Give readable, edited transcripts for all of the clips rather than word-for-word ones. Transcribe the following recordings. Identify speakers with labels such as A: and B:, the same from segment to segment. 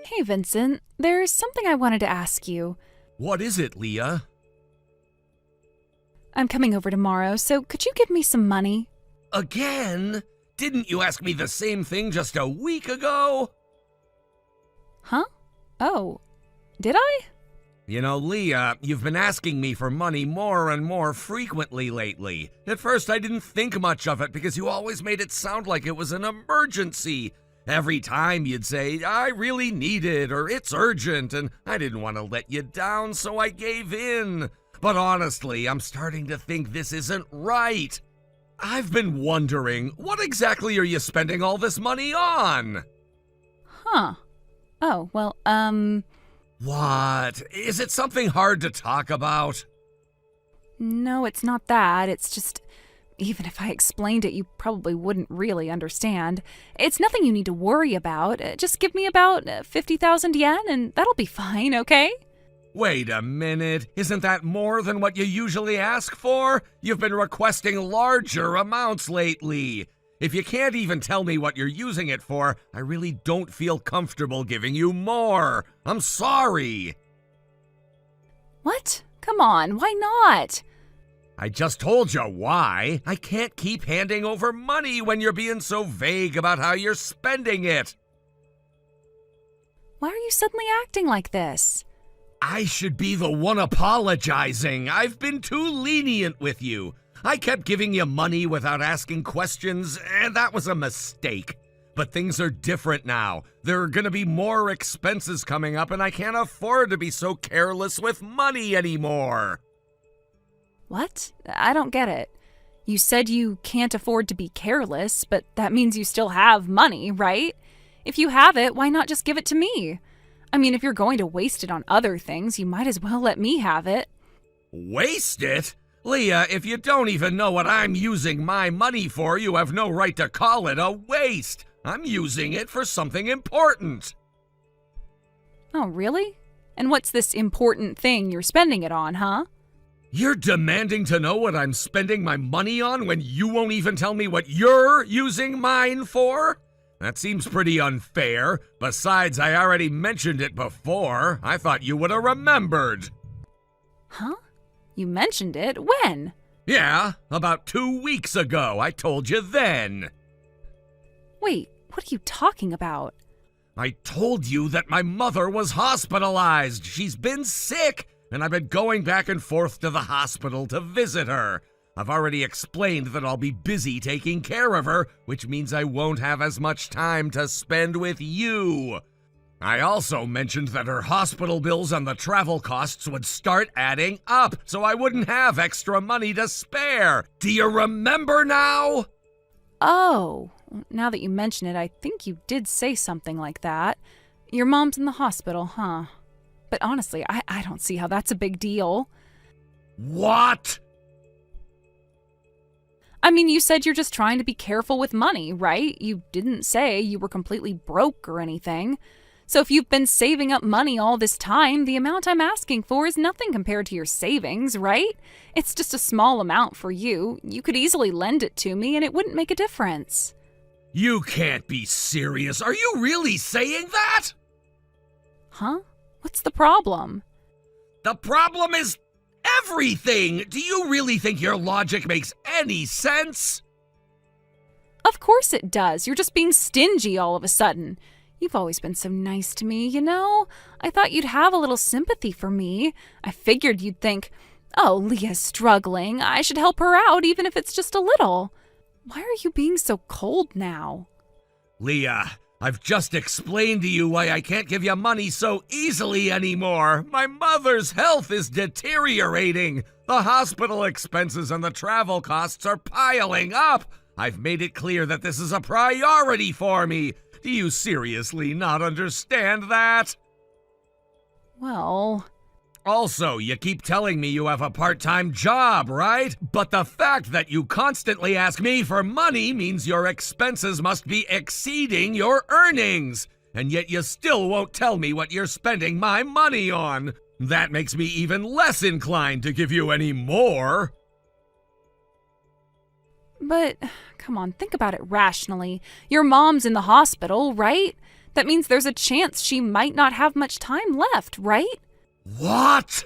A: Hey, Vincent, there's something I wanted to ask you.
B: What is it, Leah?
A: I'm coming over tomorrow, so could you give me some money?
B: Again? Didn't you ask me the same thing just a week ago?
A: Huh? Oh, did I?
B: You know, Leah, you've been asking me for money more and more frequently lately. At first, I didn't think much of it because you always made it sound like it was an emergency. Every time you'd say, I really need it, or it's urgent, and I didn't want to let you down, so I gave in. But honestly, I'm starting to think this isn't right. I've been wondering, what exactly are you spending all this money on?
A: Huh. Oh, well,
B: What? Is it something hard to talk about?
A: no, it's not that. It's just, even if I explained it, you probably wouldn't really understand. It's nothing you need to worry about. Just give me about 50,000 yen and that'll be fine, okay?
B: Wait a minute, isn't that more than what you usually ask for? You've been requesting larger amounts lately. If you can't even tell me what you're using it for, I really don't feel comfortable giving you more. I'm sorry.
A: What? Come on, why not?
B: I just told you why. I can't keep handing over money when you're being so vague about how you're spending it.
A: Why are you suddenly acting like this?
B: I should be the one apologizing. I've been too lenient with you. I kept giving you money without asking questions, and that was a mistake. But things are different now. There are gonna be more expenses coming up, and I can't afford to be so careless with money anymore.
A: What? I don't get it. You said you can't afford to be careless, but that means you still have money, right? If you have it, why not just give it to me? I mean, if you're going to waste it on other things, you might as well let me have it.
B: Waste it? Leah, if you don't even know what I'm using my money for, you have no right to call it a waste. I'm using it for something important.
A: Oh, really? And what's this important thing you're spending it on, huh?
B: You're demanding to know what I'm spending my money on when you won't even tell me what you're using mine for? That seems pretty unfair. Besides, I already mentioned it before. I thought you would have remembered.
A: Huh? You mentioned it? When?
B: Yeah, about 2 weeks ago. I told you then.
A: Wait, what are you talking about?
B: I told you that my mother was hospitalized. She's been sick, and I've been going back and forth to the hospital to visit her. I've already explained that I'll be busy taking care of her, which means I won't have as much time to spend with you. I also mentioned that her hospital bills and the travel costs would start adding up, so I wouldn't have extra money to spare. Do you remember now?
A: Oh, now that you mention it, I think you did say something like that. Your mom's in the hospital, huh? But honestly, I don't see how that's a big deal.
B: What?
A: I mean, you said you're just trying to be careful with money, right? You didn't say you were completely broke or anything. So if you've been saving up money all this time, the amount I'm asking for is nothing compared to your savings, right? It's just a small amount for you. You could easily lend it to me and it wouldn't make a difference.
B: You can't be serious. Are you really saying that?
A: Huh? What's the problem?
B: The problem is everything. Do you really think your logic makes any sense?
A: Of course it does. You're just being stingy all of a sudden. You've always been so nice to me, you know? I thought you'd have a little sympathy for me. I figured you'd think, oh, Leah's struggling. I should help her out even if it's just a little. Why are you being so cold now?
B: Leah, I've just explained to you why I can't give you money so easily anymore. My mother's health is deteriorating. The hospital expenses and the travel costs are piling up. I've made it clear that this is a priority for me. Do you seriously not understand that?
A: Well...
B: Also, you keep telling me you have a part-time job, right? But the fact that you constantly ask me for money means your expenses must be exceeding your earnings. And yet you still won't tell me what you're spending my money on. That makes me even less inclined to give you any more.
A: But, come on, think about it rationally. Your mom's in the hospital, right? That means there's a chance she might not have much time left, right?
B: What?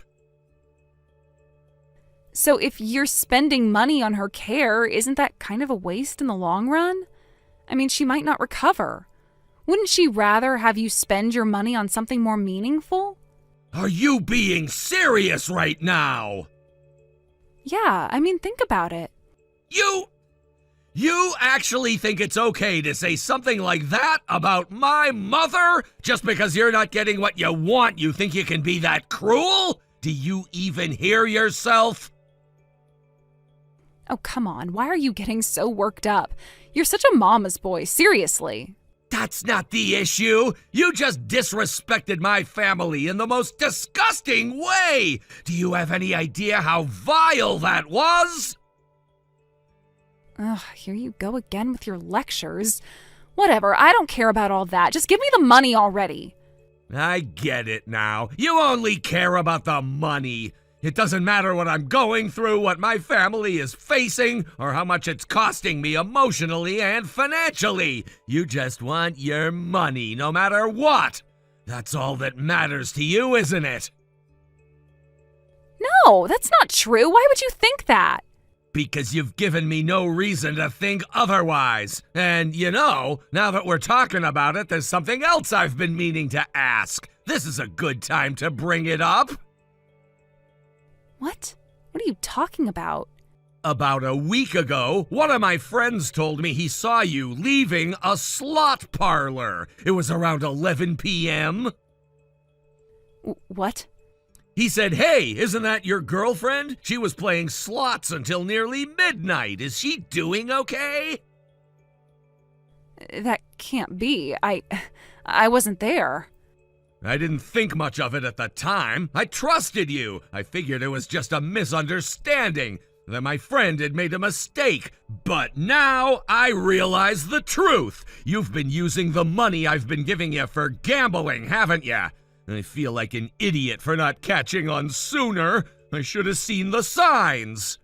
A: So if you're spending money on her care, isn't that kind of a waste in the long run? I mean, she might not recover. Wouldn't she rather have you spend your money on something more meaningful?
B: Are you being serious right now?
A: Yeah, I mean, think about it.
B: You actually think it's okay to say something like that about my mother? Just because you're not getting what you want, you think you can be that cruel? Do you even hear yourself?
A: Oh, come on. Why are you getting so worked up? You're such a mama's boy, seriously.
B: That's not the issue. You just disrespected my family in the most disgusting way. Do you have any idea how vile that was?
A: Ugh, here you go again with your lectures. Whatever, I don't care about all that. Just give me the money already.
B: I get it now. You only care about the money. It doesn't matter what I'm going through, what my family is facing, or how much it's costing me emotionally and financially. You just want your money, no matter what. That's all that matters to you, isn't it?
A: No, that's not true. Why would you think that?
B: Because you've given me no reason to think otherwise. And now that we're talking about it, there's something else I've been meaning to ask. This is a good time to bring it up.
A: What? What are you talking about?
B: About a week ago, one of my friends told me he saw you leaving a slot parlor. It was around 11 p.m.
A: What?
B: He said, "Hey, isn't that your girlfriend? She was playing slots until nearly midnight. Is she doing okay?"
A: That can't be. I wasn't there.
B: I didn't think much of it at the time. I trusted you. I figured it was just a misunderstanding, that my friend had made a mistake. But now I realize the truth. You've been using the money I've been giving you for gambling, haven't you? I feel like an idiot for not catching on sooner. I should have seen the signs.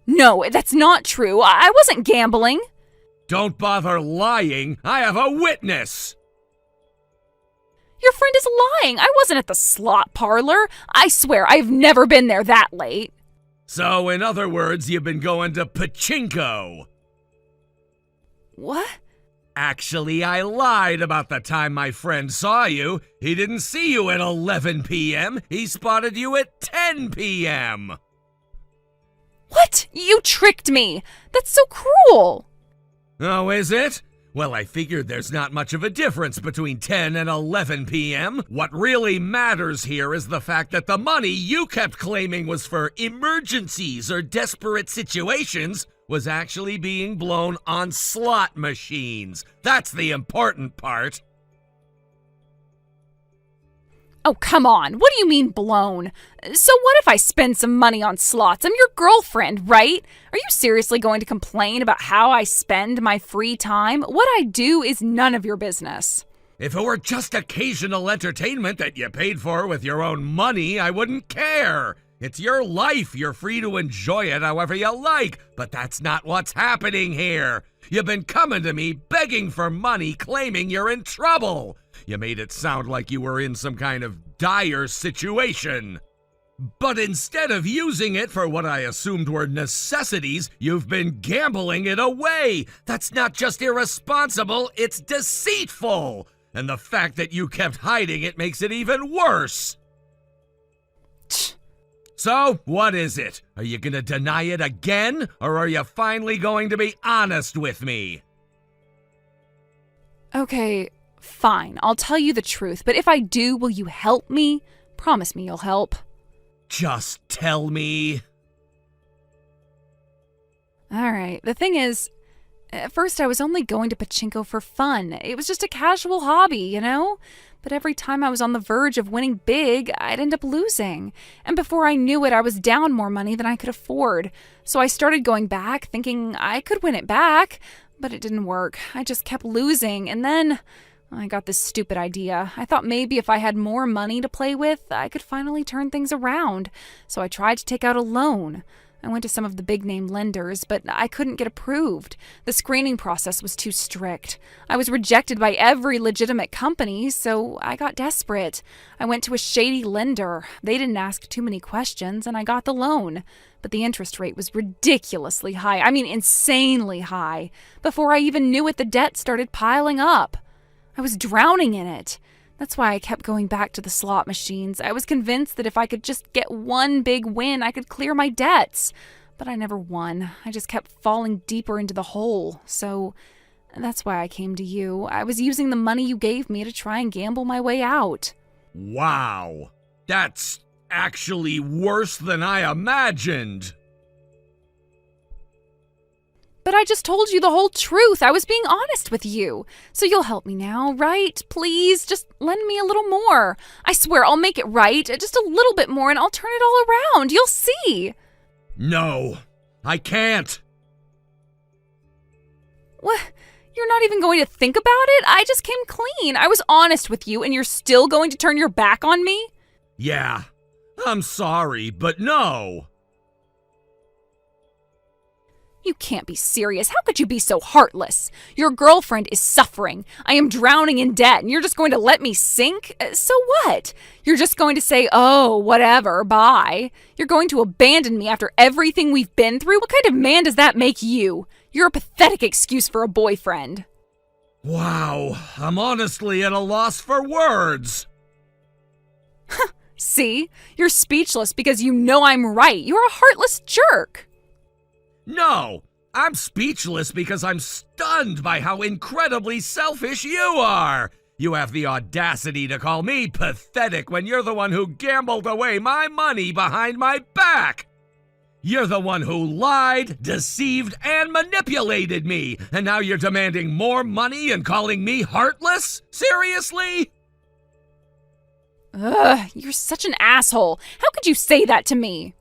A: No, that's not true. I wasn't gambling.
B: Don't bother lying. I have a witness.
A: Your friend is lying. I wasn't at the slot parlor. I swear, I've never been there that late.
B: So, in other words, you've been going to pachinko.
A: What?
B: Actually, I lied about the time my friend saw you. He didn't see you at 11 p.m. He spotted you at 10 p.m.
A: What? You tricked me. That's so cruel.
B: Oh, is it? Well, I figured there's not much of a difference between 10 and 11 p.m. What really matters here is the fact that the money you kept claiming was for emergencies or desperate situations was actually being blown on slot machines. That's the important part.
A: Oh, come on. What do you mean blown? So what if I spend some money on slots? I'm your girlfriend, right? Are you seriously going to complain about how I spend my free time? What I do is none of your business.
B: If it were just occasional entertainment that you paid for with your own money, I wouldn't care. It's your life. You're free to enjoy it however you like. But that's not what's happening here. You've been coming to me begging for money, claiming you're in trouble. You made it sound like you were in some kind of dire situation. But instead of using it for what I assumed were necessities, you've been gambling it away. That's not just irresponsible, it's deceitful. And the fact that you kept hiding it makes it even worse. So, what is it? Are you gonna deny it again? Or are you finally going to be honest with me?
A: Okay, fine. I'll tell you the truth. But if I do, will you help me? Promise me you'll help.
B: Just tell me.
A: All right. The thing is, at first I was only going to pachinko for fun. It was just a casual hobby, you know? But every time I was on the verge of winning big, I'd end up losing. And before I knew it, I was down more money than I could afford. So I started going back, thinking I could win it back. But it didn't work. I just kept losing. And then I got this stupid idea. I thought maybe if I had more money to play with, I could finally turn things around. So I tried to take out a loan. I went to some of the big-name lenders, but I couldn't get approved. The screening process was too strict. I was rejected by every legitimate company, so I got desperate. I went to a shady lender. They didn't ask too many questions, and I got the loan. But the interest rate was ridiculously high. I mean, insanely high. Before I even knew it, the debt started piling up. I was drowning in it. That's why I kept going back to the slot machines. I was convinced that if I could just get one big win, I could clear my debts. But I never won. I just kept falling deeper into the hole. So that's why I came to you. I was using the money you gave me to try and gamble my way out.
B: Wow. That's actually worse than I imagined.
A: But I just told you the whole truth. I was being honest with you. So you'll help me now, right? Please, just lend me a little more. I swear I'll make it right. Just a little bit more and I'll turn it all around. You'll see.
B: No, I can't.
A: What? You're not even going to think about it? I just came clean. I was honest with you and you're still going to turn your back on me?
B: Yeah, I'm sorry, but no.
A: You can't be serious. How could you be so heartless? Your girlfriend is suffering. I am drowning in debt, and you're just going to let me sink? So what? You're just going to say, oh, whatever, bye. You're going to abandon me after everything we've been through? What kind of man does that make you? You're a pathetic excuse for a boyfriend.
B: Wow, I'm honestly at a loss for words.
A: See? You're speechless because you know I'm right. You're a heartless jerk.
B: No, I'm speechless because I'm stunned by how incredibly selfish you are. You have the audacity to call me pathetic when you're the one who gambled away my money behind my back. You're the one who lied, deceived, and manipulated me, and now you're demanding more money and calling me heartless? Seriously?
A: Ugh, you're such an asshole. How could you say that to me?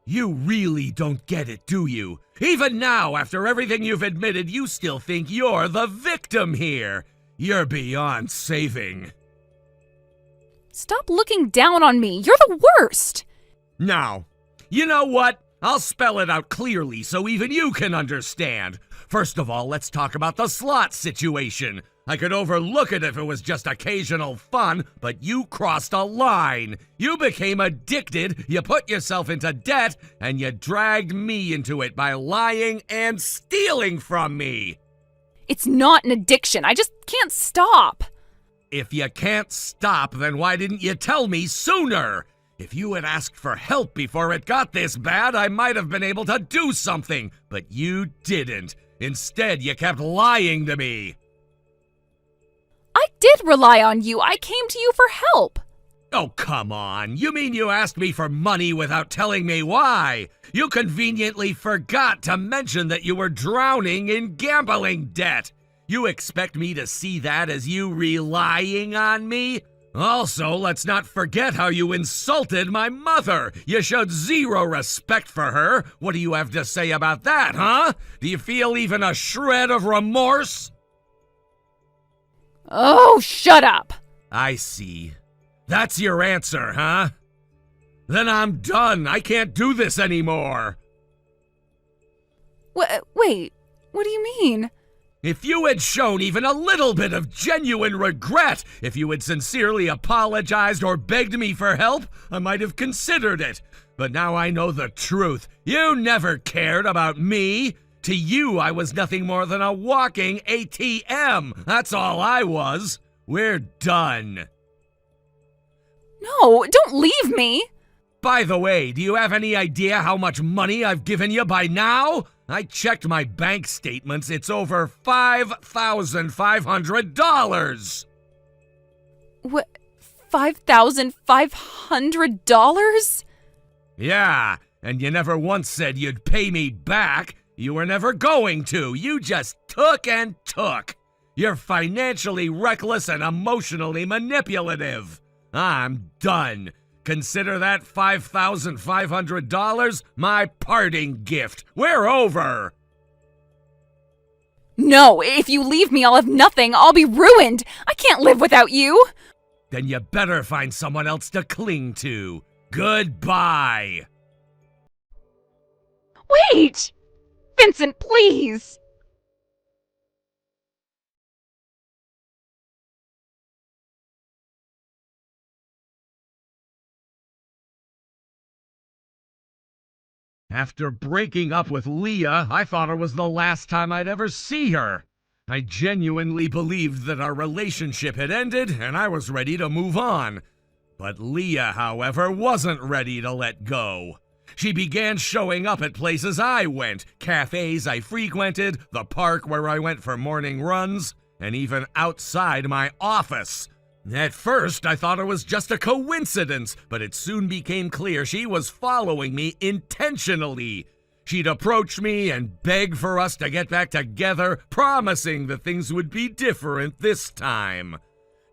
B: You really don't get it, do you? Even now, after everything you've admitted, you still think you're the victim here. You're beyond saving.
A: Stop looking down on me. You're the worst.
B: Now, you know what? I'll spell it out clearly so even you can understand. First of all, let's talk about the slot situation. I could overlook it if it was just occasional fun, but you crossed a line. You became addicted, you put yourself into debt, and you dragged me into it by lying and stealing from me.
A: It's not an addiction. I just can't stop.
B: If you can't stop, then why didn't you tell me sooner? If you had asked for help before it got this bad, I might have been able to do something, but you didn't. Instead, you kept lying to me.
A: I did rely on you. I came to you for help.
B: Oh, come on. You mean you asked me for money without telling me why? You conveniently forgot to mention that you were drowning in gambling debt. You expect me to see that as you relying on me? Also, let's not forget how you insulted my mother. You showed zero respect for her. What do you have to say about that, huh? Do you feel even a shred of remorse?
A: Oh, shut up.
B: I see. That's your answer, huh? Then I'm done. I can't do this anymore.
A: Wait, what do you mean?
B: If you had shown even a little bit of genuine regret, if you had sincerely apologized or begged me for help, I might have considered it. But now I know the truth. You never cared about me. To you, I was nothing more than a walking ATM. That's all I was. We're done.
A: No, don't leave me.
B: By the way, do you have any idea how much money I've given you by now? I checked my bank statements. It's over $5,500.
A: What? $5,500?
B: Yeah, and you never once said you'd pay me back. You were never going to. You just took and took. You're financially reckless and emotionally manipulative. I'm done. Consider that $5,500 my parting gift. We're over.
A: No, if you leave me, I'll have nothing. I'll be ruined. I can't live without you.
B: Then you better find someone else to cling to. Goodbye.
A: Wait! Vincent, please!
B: After breaking up with Leah, I thought it was the last time I'd ever see her. I genuinely believed that our relationship had ended and I was ready to move on. But Leah, however, wasn't ready to let go. She began showing up at places I went, cafes I frequented, the park where I went for morning runs, and even outside my office. At first, I thought it was just a coincidence, but it soon became clear she was following me intentionally. She'd approach me and beg for us to get back together, promising that things would be different this time.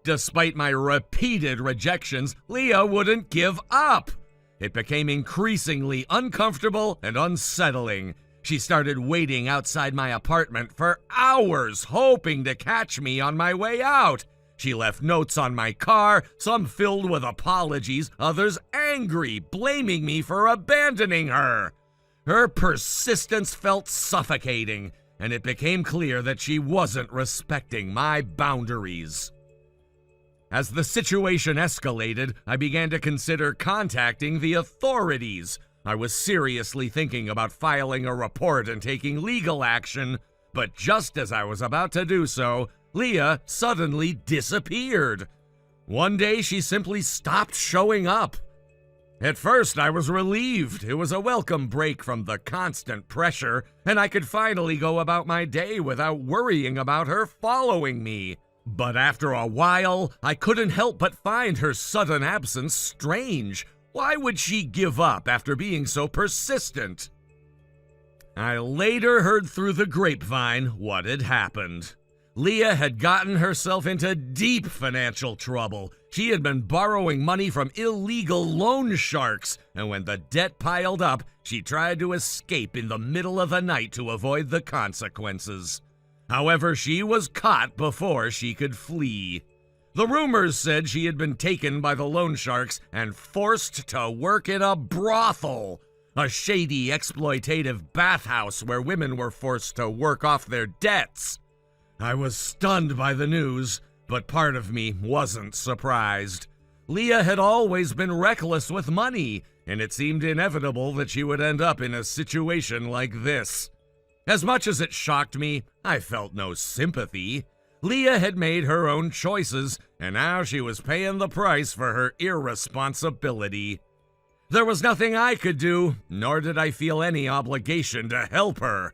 B: Despite my repeated rejections, Leah wouldn't give up. It became increasingly uncomfortable and unsettling. She started waiting outside my apartment for hours, hoping to catch me on my way out. She left notes on my car, some filled with apologies, others angry, blaming me for abandoning her. Her persistence felt suffocating, and it became clear that she wasn't respecting my boundaries. As the situation escalated, I began to consider contacting the authorities. I was seriously thinking about filing a report and taking legal action, but just as I was about to do so, Leah suddenly disappeared. One day, she simply stopped showing up. At first, I was relieved. It was a welcome break from the constant pressure, and I could finally go about my day without worrying about her following me. But after a while, I couldn't help but find her sudden absence strange. Why would she give up after being so persistent? I later heard through the grapevine what had happened. Leah had gotten herself into deep financial trouble. She had been borrowing money from illegal loan sharks, and when the debt piled up, she tried to escape in the middle of the night to avoid the consequences. However, she was caught before she could flee. The rumors said she had been taken by the loan sharks and forced to work in a brothel, a shady, exploitative bathhouse where women were forced to work off their debts. I was stunned by the news, but part of me wasn't surprised. Leah had always been reckless with money, and it seemed inevitable that she would end up in a situation like this. As much as it shocked me, I felt no sympathy. Leah had made her own choices, and now she was paying the price for her irresponsibility. There was nothing I could do, nor did I feel any obligation to help her.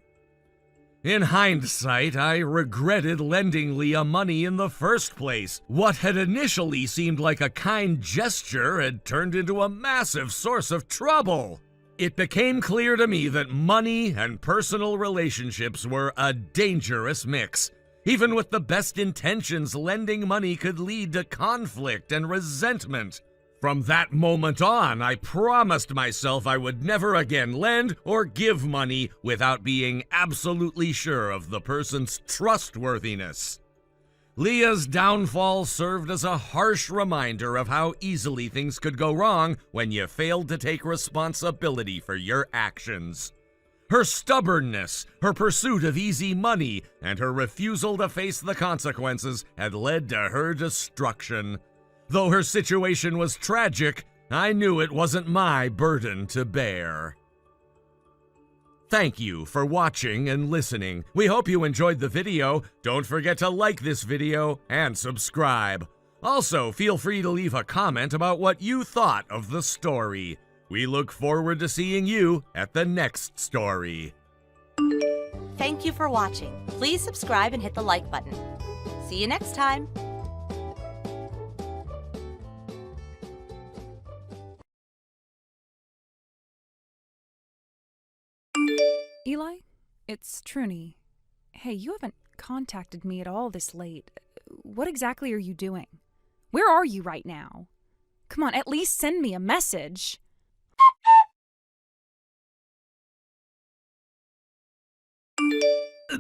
B: In hindsight, I regretted lending Leah money in the first place. What had initially seemed like a kind gesture had turned into a massive source of trouble. It became clear to me that money and personal relationships were a dangerous mix. Even with the best intentions, lending money could lead to conflict and resentment. From that moment on, I promised myself I would never again lend or give money without being absolutely sure of the person's trustworthiness. Leah's downfall served as a harsh reminder of how easily things could go wrong when you failed to take responsibility for your actions. Her stubbornness, her pursuit of easy money, and her refusal to face the consequences had led to her destruction. Though her situation was tragic, I knew it wasn't my burden to bear. Thank you for watching and listening. We hope you enjoyed the video. Don't forget to like this video and subscribe. Also, feel free to leave a comment about what you thought of the story. We look forward to seeing you at the next story.
C: Thank you for watching. Please subscribe and hit the like button. See you next time.
A: Eli, it's Truny. Hey, you haven't contacted me at all this late. What exactly are you doing? Where are you right now? Come on, at least send me a message.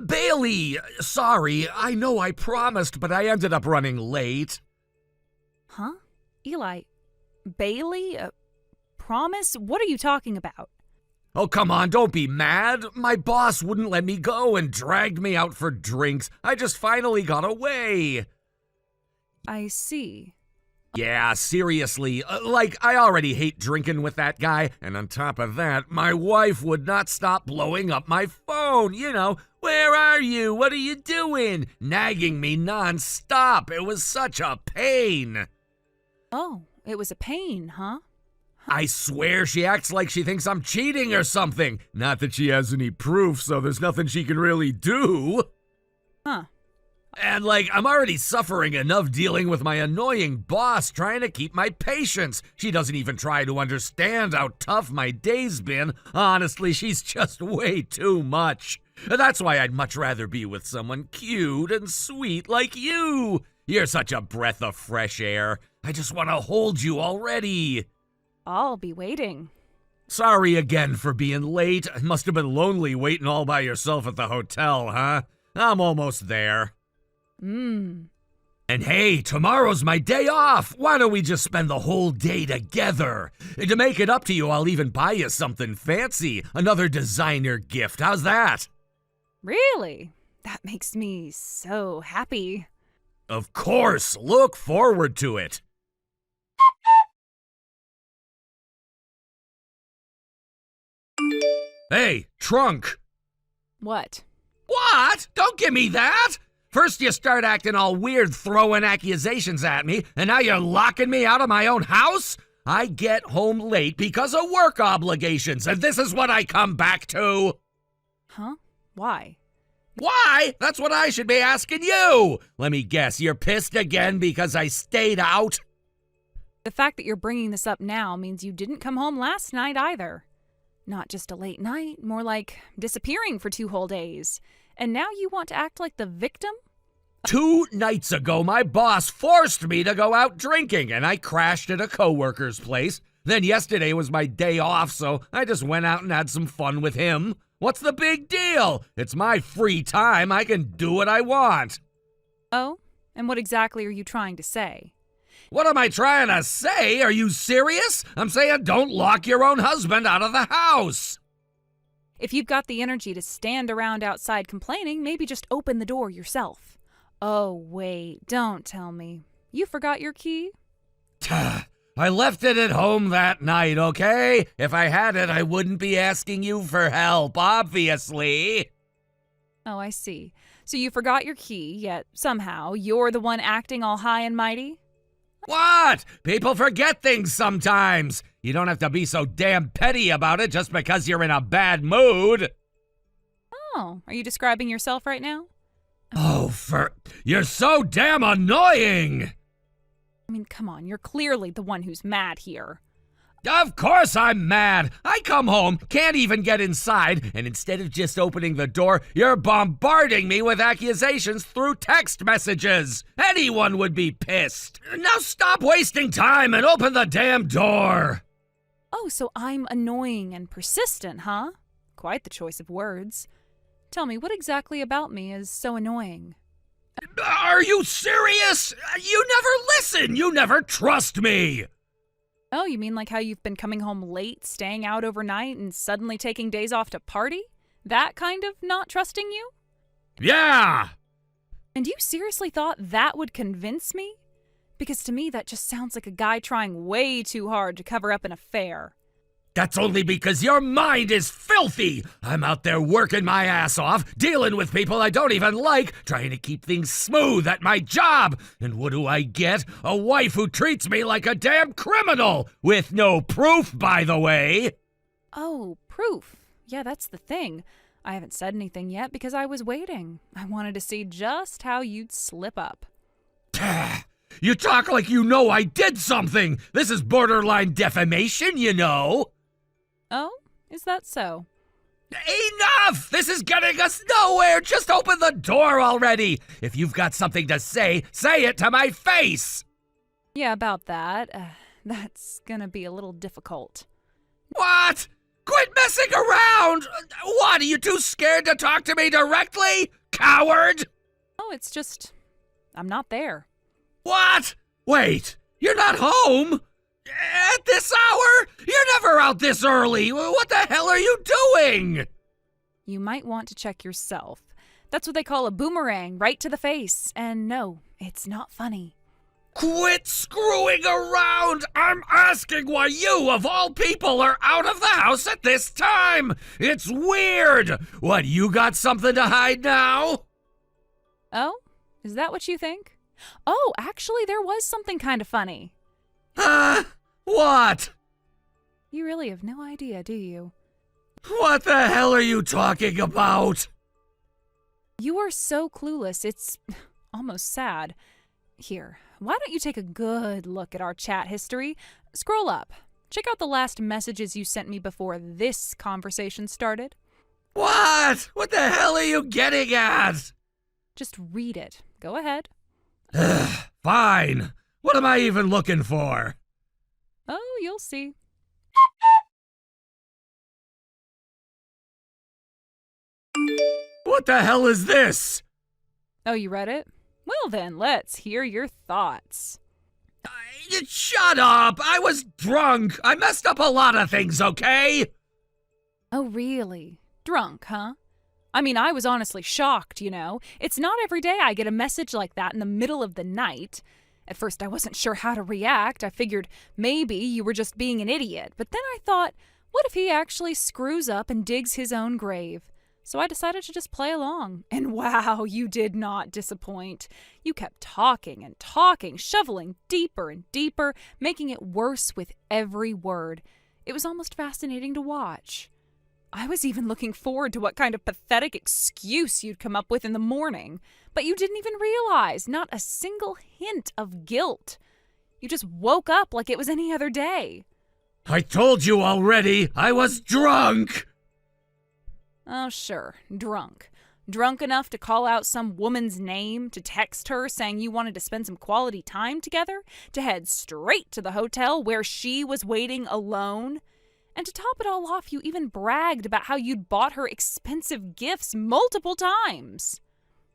B: Bailey! Sorry, I know I promised, but I ended up running late.
A: Huh? Eli, Bailey? Promise? What are you talking about?
B: Oh, come on, don't be mad. My boss wouldn't let me go and dragged me out for drinks. I just finally got away.
A: I see.
B: Yeah, seriously. I already hate drinking with that guy, and on top of that, my wife would not stop blowing up my phone. You know, where are you? What are you doing? Nagging me non-stop. It was such a pain.
A: Oh, it was a pain, huh?
B: I swear she acts like she thinks I'm cheating or something. Not that she has any proof, so there's nothing she can really do.
A: Huh.
B: And I'm already suffering enough dealing with my annoying boss trying to keep my patience. She doesn't even try to understand how tough my day's been. Honestly, she's just way too much. That's why I'd much rather be with someone cute and sweet like you. You're such a breath of fresh air. I just want to hold you already.
A: I'll be waiting.
B: Sorry again for being late. It must have been lonely waiting all by yourself at the hotel, huh? I'm almost there.
A: And
B: hey, tomorrow's my day off. Why don't we just spend the whole day together? And to make it up to you, I'll even buy you something fancy. Another designer gift. How's that?
A: Really? That makes me so happy.
B: Of course. Look forward to it. Hey, trunk.
A: What?
B: What? Don't give me that! First you start acting all weird throwing accusations at me, and now you're locking me out of my own house? I get home late because of work obligations, and this is what I come back to.
A: Huh? Why?
B: Why? That's what I should be asking you! Let me guess, you're pissed again because I stayed out?
A: The fact that you're bringing this up now means you didn't come home last night either. Not just a late night, more like disappearing for 2 whole days. And now you want to act like the victim?
B: 2 nights ago, my boss forced me to go out drinking, and I crashed at a coworker's place. Then yesterday was my day off, so I just went out and had some fun with him. What's the big deal? It's my free time. I can do what I want.
A: Oh? And what exactly are you trying to say?
B: What am I trying to say? Are you serious? I'm saying don't lock your own husband out of the house.
A: If you've got the energy to stand around outside complaining, maybe just open the door yourself. Oh, wait, don't tell me. You forgot your key?
B: I left it at home that night, okay? If I had it, I wouldn't be asking you for help, obviously.
A: Oh, I see. So you forgot your key, yet somehow you're the one acting all high and mighty?
B: What? People forget things sometimes. You don't have to be so damn petty about it just because you're in a bad mood.
A: Oh, are you describing yourself right now?
B: Oh, you're so damn annoying.
A: I mean, come on, you're clearly the one who's mad here.
B: Of course I'm mad. I come home, can't even get inside, and instead of just opening the door, you're bombarding me with accusations through text messages. Anyone would be pissed. Now stop wasting time and open the damn door.
A: Oh, so I'm annoying and persistent, huh? Quite the choice of words. Tell me, what exactly about me is so annoying?
B: Are you serious? You never listen. You never trust me.
A: Oh, you mean like how you've been coming home late, staying out overnight, and suddenly taking days off to party? That kind of not trusting you?
B: Yeah!
A: And you seriously thought that would convince me? Because to me, that just sounds like a guy trying way too hard to cover up an affair.
B: That's only because your mind is filthy. I'm out there working my ass off, dealing with people I don't even like, trying to keep things smooth at my job. And what do I get? A wife who treats me like a damn criminal, with no proof, by the way.
A: Oh, proof. Yeah, that's the thing. I haven't said anything yet because I was waiting. I wanted to see just how you'd slip up.
B: You talk like you know I did something. This is borderline defamation, you know.
A: Oh, is that so?
B: Enough! This is getting us nowhere! Just open the door already! If you've got something to say, say it to my face!
A: Yeah, about that. That's gonna be a little difficult.
B: What? Quit messing around! What, are you too scared to talk to me directly? Coward!
A: Oh, it's just... I'm not there.
B: What? Wait, you're not home? At this hour? You're never out this early. What the hell are you doing?
A: You might want to check yourself. That's what they call a boomerang, right to the face. And no, it's not funny.
B: Quit screwing around! I'm asking why you, of all people, are out of the house at this time! It's weird! What, you got something to hide now?
A: Oh? Is that what you think? Oh, actually, there was something kind of funny.
B: What?
A: You really have no idea, do you?
B: What the hell are you talking about?
A: You are so clueless, it's almost sad. Here, why don't you take a good look at our chat history? Scroll up. Check out the last messages you sent me before this conversation started.
B: What? What the hell are you getting at?
A: Just read it. Go ahead.
B: Fine. What am I even looking for?
A: Oh, you'll see.
B: What the hell is this?
A: Oh, you read it? Well then, let's hear your thoughts.
B: Shut up! I was drunk! I messed up a lot of things, okay?
A: Oh, really? Drunk, huh? I mean, I was honestly shocked, you know. It's not every day I get a message like that in the middle of the night. At first, I wasn't sure how to react. I figured maybe you were just being an idiot. But then I thought, what if he actually screws up and digs his own grave? So I decided to just play along. And wow, you did not disappoint. You kept talking and talking, shoveling deeper and deeper, making it worse with every word. It was almost fascinating to watch. I was even looking forward to what kind of pathetic excuse you'd come up with in the morning. But you didn't even realize, not a single hint of guilt. You just woke up like it was any other day.
B: I told you already, I was drunk!
A: Oh, sure, drunk. Drunk enough to call out some woman's name, to text her saying you wanted to spend some quality time together, to head straight to the hotel where she was waiting alone. And to top it all off, you even bragged about how you'd bought her expensive gifts multiple times.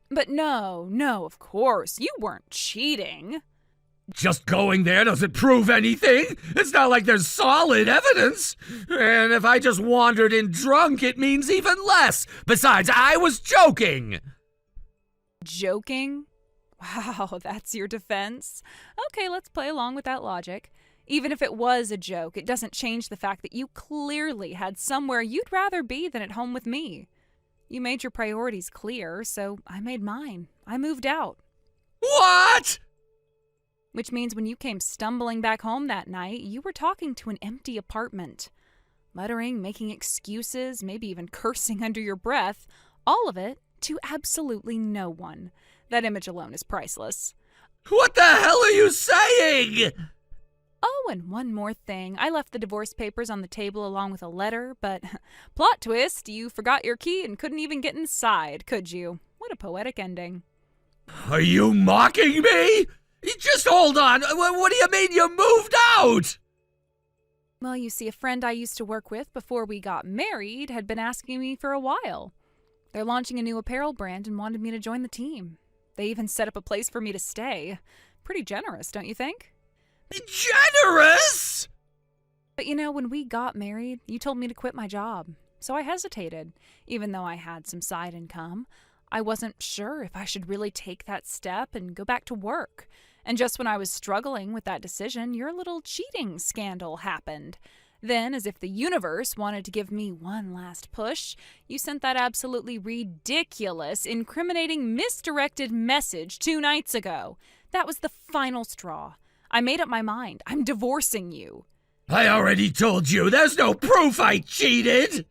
A: But no, of course, you weren't cheating.
B: Just going there doesn't prove anything. It's not like there's solid evidence. And if I just wandered in drunk, it means even less. Besides, I was joking.
A: Joking? Wow, that's your defense? Okay, let's play along with that logic. Even if it was a joke, it doesn't change the fact that you clearly had somewhere you'd rather be than at home with me. You made your priorities clear, so I made mine. I moved out.
B: What?
A: Which means when you came stumbling back home that night, you were talking to an empty apartment. Muttering, making excuses, maybe even cursing under your breath. All of it to absolutely no one. That image alone is priceless.
B: What the hell are you saying?
A: Oh, and one more thing. I left the divorce papers on the table along with a letter, but plot twist, you forgot your key and couldn't even get inside, could you? What a poetic ending.
B: Are you mocking me? Just hold on. What do you mean you moved out?
A: Well, you see, a friend I used to work with before we got married had been asking me for a while. They're launching a new apparel brand and wanted me to join the team. They even set up a place for me to stay. Pretty generous, don't you think?
B: Generous?
A: But you know, when we got married, you told me to quit my job. So I hesitated, even though I had some side income. I wasn't sure if I should really take that step and go back to work. And just when I was struggling with that decision, your little cheating scandal happened. Then, as if the universe wanted to give me one last push, you sent that absolutely ridiculous, incriminating, misdirected message 2 nights ago. That was the final straw. I made up my mind. I'm divorcing you.
B: I already told you, there's no proof I cheated!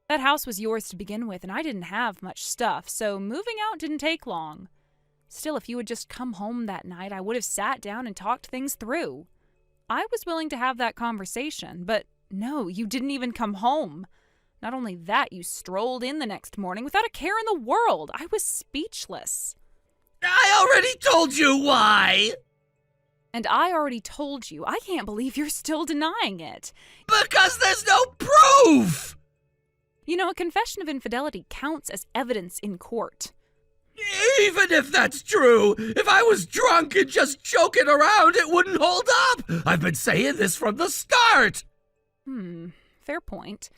A: That house was yours to begin with, and I didn't have much stuff, so moving out didn't take long. Still, if you had just come home that night, I would have sat down and talked things through. I was willing to have that conversation, but no, you didn't even come home. Not only that, you strolled in the next morning without a care in the world. I was speechless.
B: I already told you why!
A: And I already told you. I can't believe you're still denying it.
B: Because there's no proof!
A: You know, a confession of infidelity counts as evidence in court.
B: Even if that's true, if I was drunk and just joking around, it wouldn't hold up. I've been saying this from the start.
A: Fair point.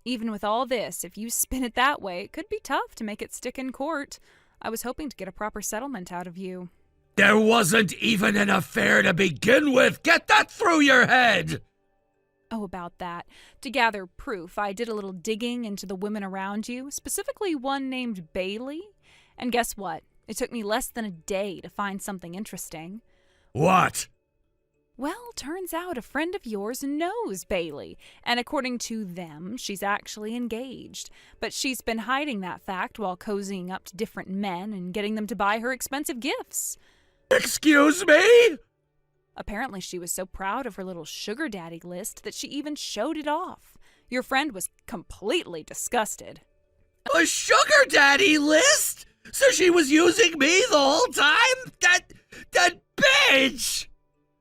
A: Even with all this, if you spin it that way, it could be tough to make it stick in court. I was hoping to get a proper settlement out of you.
B: There wasn't even an affair to begin with. Get that through your head.
A: Oh, about that. To gather proof, I did a little digging into the women around you, specifically one named Bailey. And guess what? It took me less than a day to find something interesting.
B: What?
A: Well, turns out a friend of yours knows Bailey, and according to them, she's actually engaged. But she's been hiding that fact while cozying up to different men and getting them to buy her expensive gifts.
B: Excuse me?
A: Apparently she was so proud of her little sugar daddy list that she even showed it off. Your friend was completely disgusted.
B: A sugar daddy list? So she was using me the whole time? That bitch!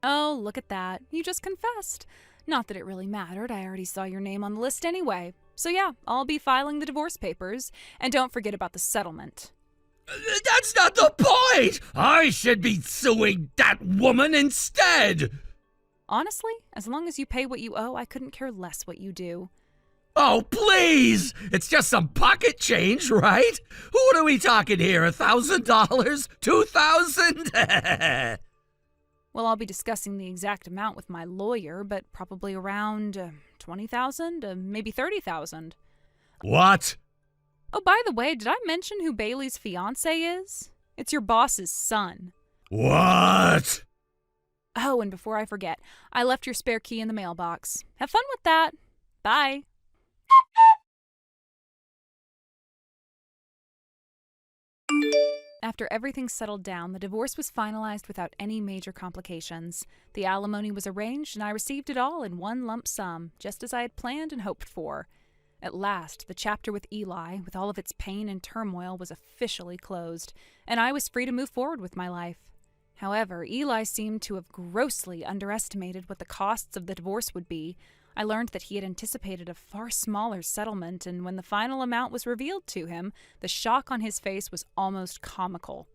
A: Oh, look at that. You just confessed. Not that it really mattered. I already saw your name on the list anyway. So yeah, I'll be filing the divorce papers. And don't forget about the settlement.
B: That's not the point! I should be suing that woman instead!
A: Honestly, as long as you pay what you owe, I couldn't care less what you do.
B: Oh, please! It's just some pocket change, right? What are we talking here, $1,000? $2,000?
A: Well, I'll be discussing the exact amount with my lawyer, but probably around $20,000, maybe $30,000.
B: What?
A: Oh, by the way, did I mention who Bailey's fiancé is? It's your boss's son.
B: What?
A: Oh, and before I forget, I left your spare key in the mailbox. Have fun with that. Bye. After everything settled down, the divorce was finalized without any major complications. The alimony was arranged, and I received it all in one lump sum, just as I had planned and hoped for. At last, the chapter with Eli, with all of its pain and turmoil, was officially closed, and I was free to move forward with my life. However, Eli seemed to have grossly underestimated what the costs of the divorce would be. I learned that he had anticipated a far smaller settlement, and when the final amount was revealed to him, the shock on his face was almost comical.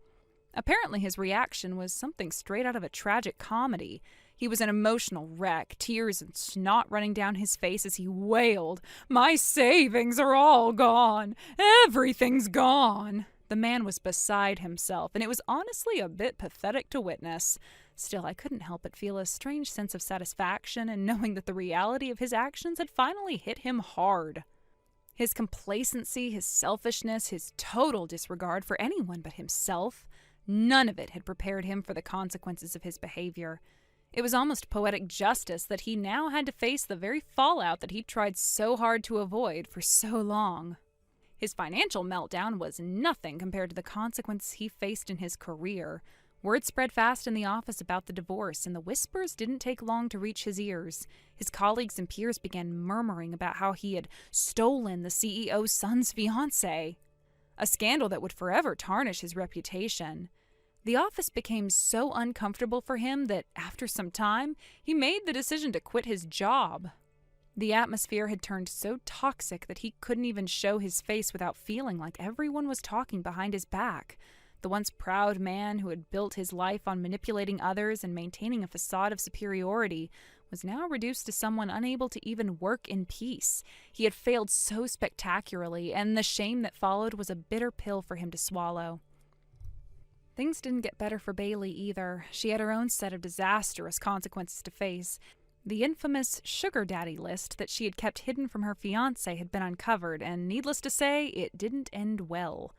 A: Apparently his reaction was something straight out of a tragic comedy. He was an emotional wreck, tears and snot running down his face as he wailed, "My savings are all gone! Everything's gone!" The man was beside himself, and it was honestly a bit pathetic to witness. Still, I couldn't help but feel a strange sense of satisfaction in knowing that the reality of his actions had finally hit him hard. His complacency, his selfishness, his total disregard for anyone but himself, none of it had prepared him for the consequences of his behavior. It was almost poetic justice that he now had to face the very fallout that he'd tried so hard to avoid for so long. His financial meltdown was nothing compared to the consequences he faced in his career. Word spread fast in the office about the divorce, and the whispers didn't take long to reach his ears. His colleagues and peers began murmuring about how he had stolen the CEO's son's fiancée, a scandal that would forever tarnish his reputation. The office became so uncomfortable for him that, after some time, he made the decision to quit his job. The atmosphere had turned so toxic that he couldn't even show his face without feeling like everyone was talking behind his back. The once proud man who had built his life on manipulating others and maintaining a facade of superiority was now reduced to someone unable to even work in peace. He had failed so spectacularly, and the shame that followed was a bitter pill for him to swallow. Things didn't get better for Bailey either. She had her own set of disastrous consequences to face. The infamous sugar daddy list that she had kept hidden from her fiancé had been uncovered, and needless to say, it didn't end well.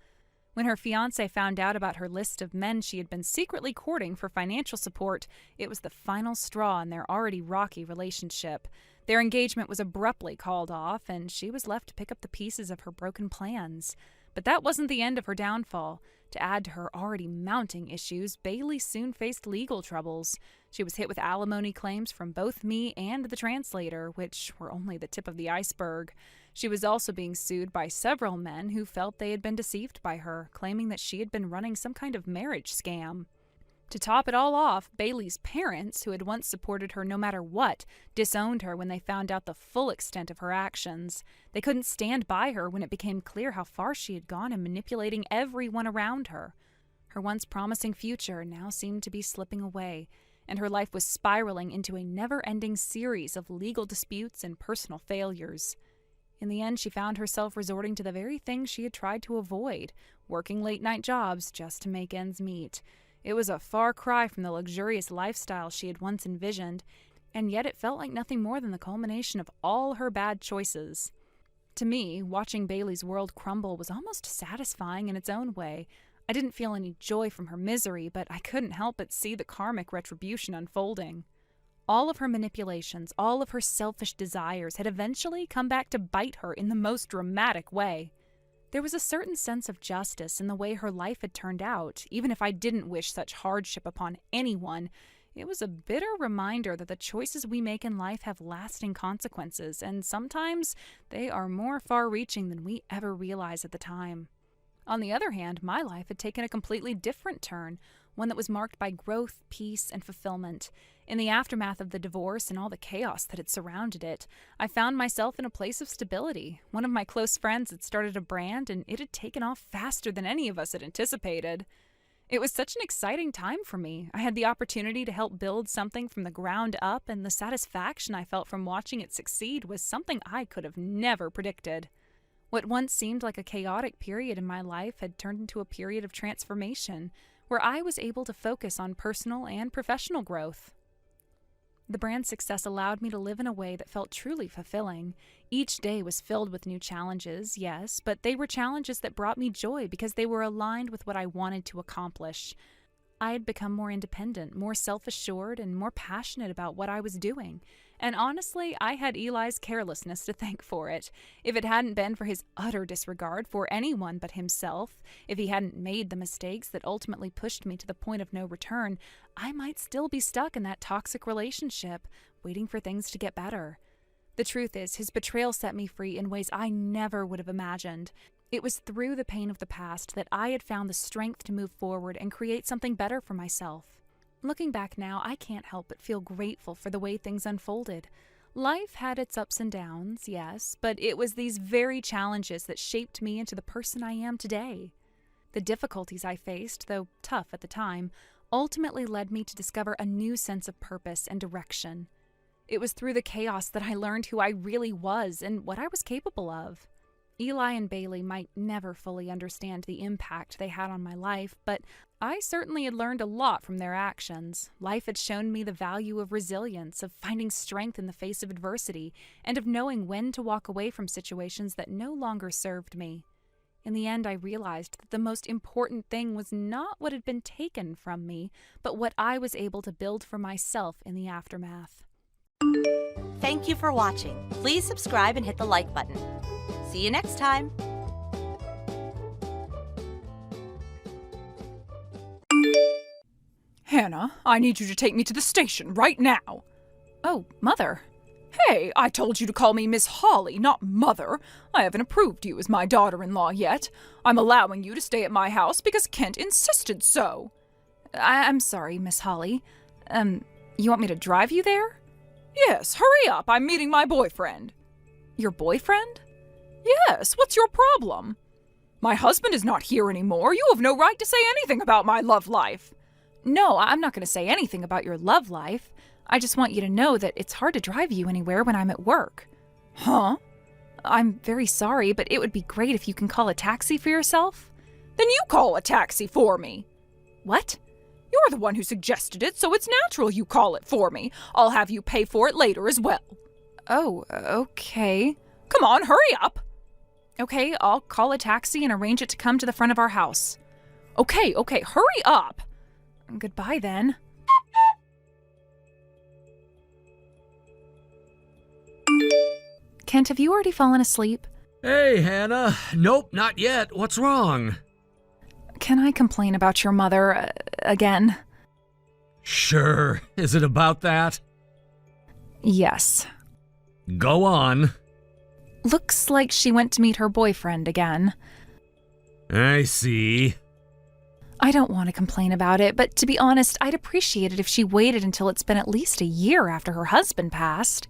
A: When her fiancé found out about her list of men she had been secretly courting for financial support, it was the final straw in their already rocky relationship. Their engagement was abruptly called off, and she was left to pick up the pieces of her broken plans. But that wasn't the end of her downfall. To add to her already mounting issues, Bailey soon faced legal troubles. She was hit with alimony claims from both me and the translator, which were only the tip of the iceberg. She was also being sued by several men who felt they had been deceived by her, claiming that she had been running some kind of marriage scam. To top it all off, Bailey's parents, who had once supported her no matter what, disowned her when they found out the full extent of her actions. They couldn't stand by her when it became clear how far she had gone in manipulating everyone around her. Her once promising future now seemed to be slipping away, and her life was spiraling into a never-ending series of legal disputes and personal failures. In the end, she found herself resorting to the very things she had tried to avoid, working late-night jobs just to make ends meet. It was a far cry from the luxurious lifestyle she had once envisioned, and yet it felt like nothing more than the culmination of all her bad choices. To me, watching Bailey's world crumble was almost satisfying in its own way. I didn't feel any joy from her misery, but I couldn't help but see the karmic retribution unfolding. All of her manipulations, all of her selfish desires had eventually come back to bite her in the most dramatic way. There was a certain sense of justice in the way her life had turned out, even if I didn't wish such hardship upon anyone. It was a bitter reminder that the choices we make in life have lasting consequences, and sometimes they are more far-reaching than we ever realize at the time. On the other hand, my life had taken a completely different turn, one that was marked by growth, peace, and fulfillment. In the aftermath of the divorce and all the chaos that had surrounded it, I found myself in a place of stability. One of my close friends had started a brand, and it had taken off faster than any of us had anticipated. It was such an exciting time for me. I had the opportunity to help build something from the ground up, and the satisfaction I felt from watching it succeed was something I could have never predicted. What once seemed like a chaotic period in my life had turned into a period of transformation, where I was able to focus on personal and professional growth. The brand's success allowed me to live in a way that felt truly fulfilling. Each day was filled with new challenges, yes, but they were challenges that brought me joy because they were aligned with what I wanted to accomplish. I had become more independent, more self-assured, and more passionate about what I was doing. And honestly, I had Eli's carelessness to thank for it. If it hadn't been for his utter disregard for anyone but himself, if he hadn't made the mistakes that ultimately pushed me to the point of no return, I might still be stuck in that toxic relationship, waiting for things to get better. The truth is, his betrayal set me free in ways I never would have imagined. It was through the pain of the past that I had found the strength to move forward and create something better for myself. Looking back now, I can't help but feel grateful for the way things unfolded. Life had its ups and downs, yes, but it was these very challenges that shaped me into the person I am today. The difficulties I faced, though tough at the time, ultimately led me to discover a new sense of purpose and direction. It was through the chaos that I learned who I really was and what I was capable of. Eli and Bailey might never fully understand the impact they had on my life, but I certainly had learned a lot from their actions. Life had shown me the value of resilience, of finding strength in the face of adversity, and of knowing when to walk away from situations that no longer served me. In the end, I realized that the most important thing was not what had been taken from me, but what I was able to build for myself in the aftermath.
C: Thank you for watching. Please subscribe and hit the like button. See you next time.
D: Hannah, I need you to take me to the station right now.
A: Oh, Mother.
D: Hey, I told you to call me Miss Holly, not Mother. I haven't approved you as my daughter-in-law yet. I'm allowing you to stay at my house because Kent insisted so.
A: I'm sorry, Miss Holly. You want me to drive you there?
D: Yes, hurry up. I'm meeting my boyfriend.
A: Your boyfriend?
D: Yes, what's your problem? My husband is not here anymore. You have no right to say anything about my love life.
A: No, I'm not going to say anything about your love life. I just want you to know that it's hard to drive you anywhere when I'm at work.
D: Huh?
A: I'm very sorry, but it would be great if you can call a taxi for yourself.
D: Then you call a taxi for me.
A: What?
D: You're the one who suggested it, so it's natural you call it for me. I'll have you pay for it later as well.
A: Oh, okay.
D: Come on, hurry up.
A: Okay, I'll call a taxi and arrange it to come to the front of our house.
D: Okay, hurry up.
A: Goodbye, then. Kent, have you already fallen asleep?
B: Hey, Hannah. Nope, not yet. What's wrong?
A: Can I complain about your mother again?
B: Sure. Is it about that?
A: Yes.
B: Go on.
A: Looks like she went to meet her boyfriend again.
B: I see.
A: I don't want to complain about it, but to be honest, I'd appreciate it if she waited until it's been at least a year after her husband passed.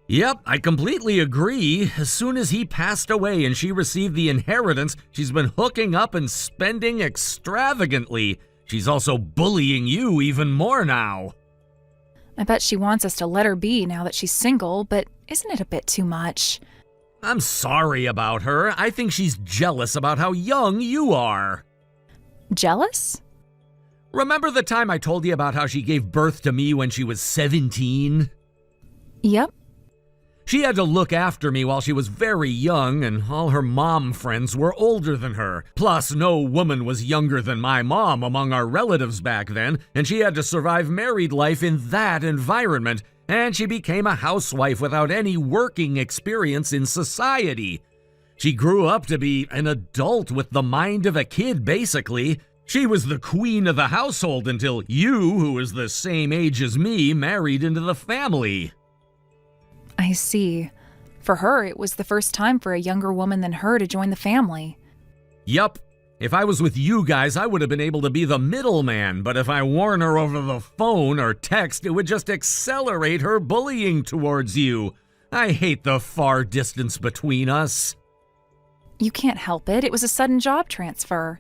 B: Yep, I completely agree. As soon as he passed away and she received the inheritance, she's been hooking up and spending extravagantly. She's also bullying you even more now.
A: I bet she wants us to let her be now that she's single, but isn't it a bit too much?
B: I'm sorry about her. I think she's jealous about how young you are.
A: Jealous?
B: Remember the time I told you about how she gave birth to me when she was 17?
A: Yep.
B: She had to look after me while she was very young, and all her mom friends were older than her. Plus, no woman was younger than my mom among our relatives back then, and she had to survive married life in that environment, and she became a housewife without any working experience in society. She grew up to be an adult with the mind of a kid, basically. She was the queen of the household until you, who is the same age as me, married into the family.
A: I see. For her, it was the first time for a younger woman than her to join the family.
B: Yup. If I was with you guys, I would have been able to be the middleman, but if I warn her over the phone or text, it would just accelerate her bullying towards you. I hate the far distance between us.
A: You can't help it. It was a sudden job transfer.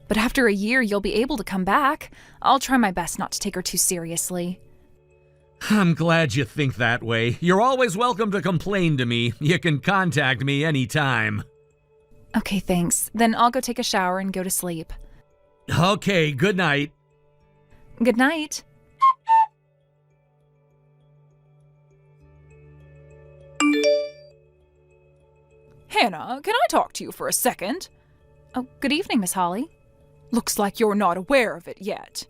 A: But after a year, you'll be able to come back. I'll try my best not to take her too seriously.
B: I'm glad you think that way. You're always welcome to complain to me. You can contact me anytime.
A: Okay, thanks. Then I'll go take a shower and go to sleep.
B: Okay, good night.
A: Good night.
D: Hannah, can I talk to you for a second?
A: Oh, good evening, Miss Holly.
D: Looks like you're not aware of it yet.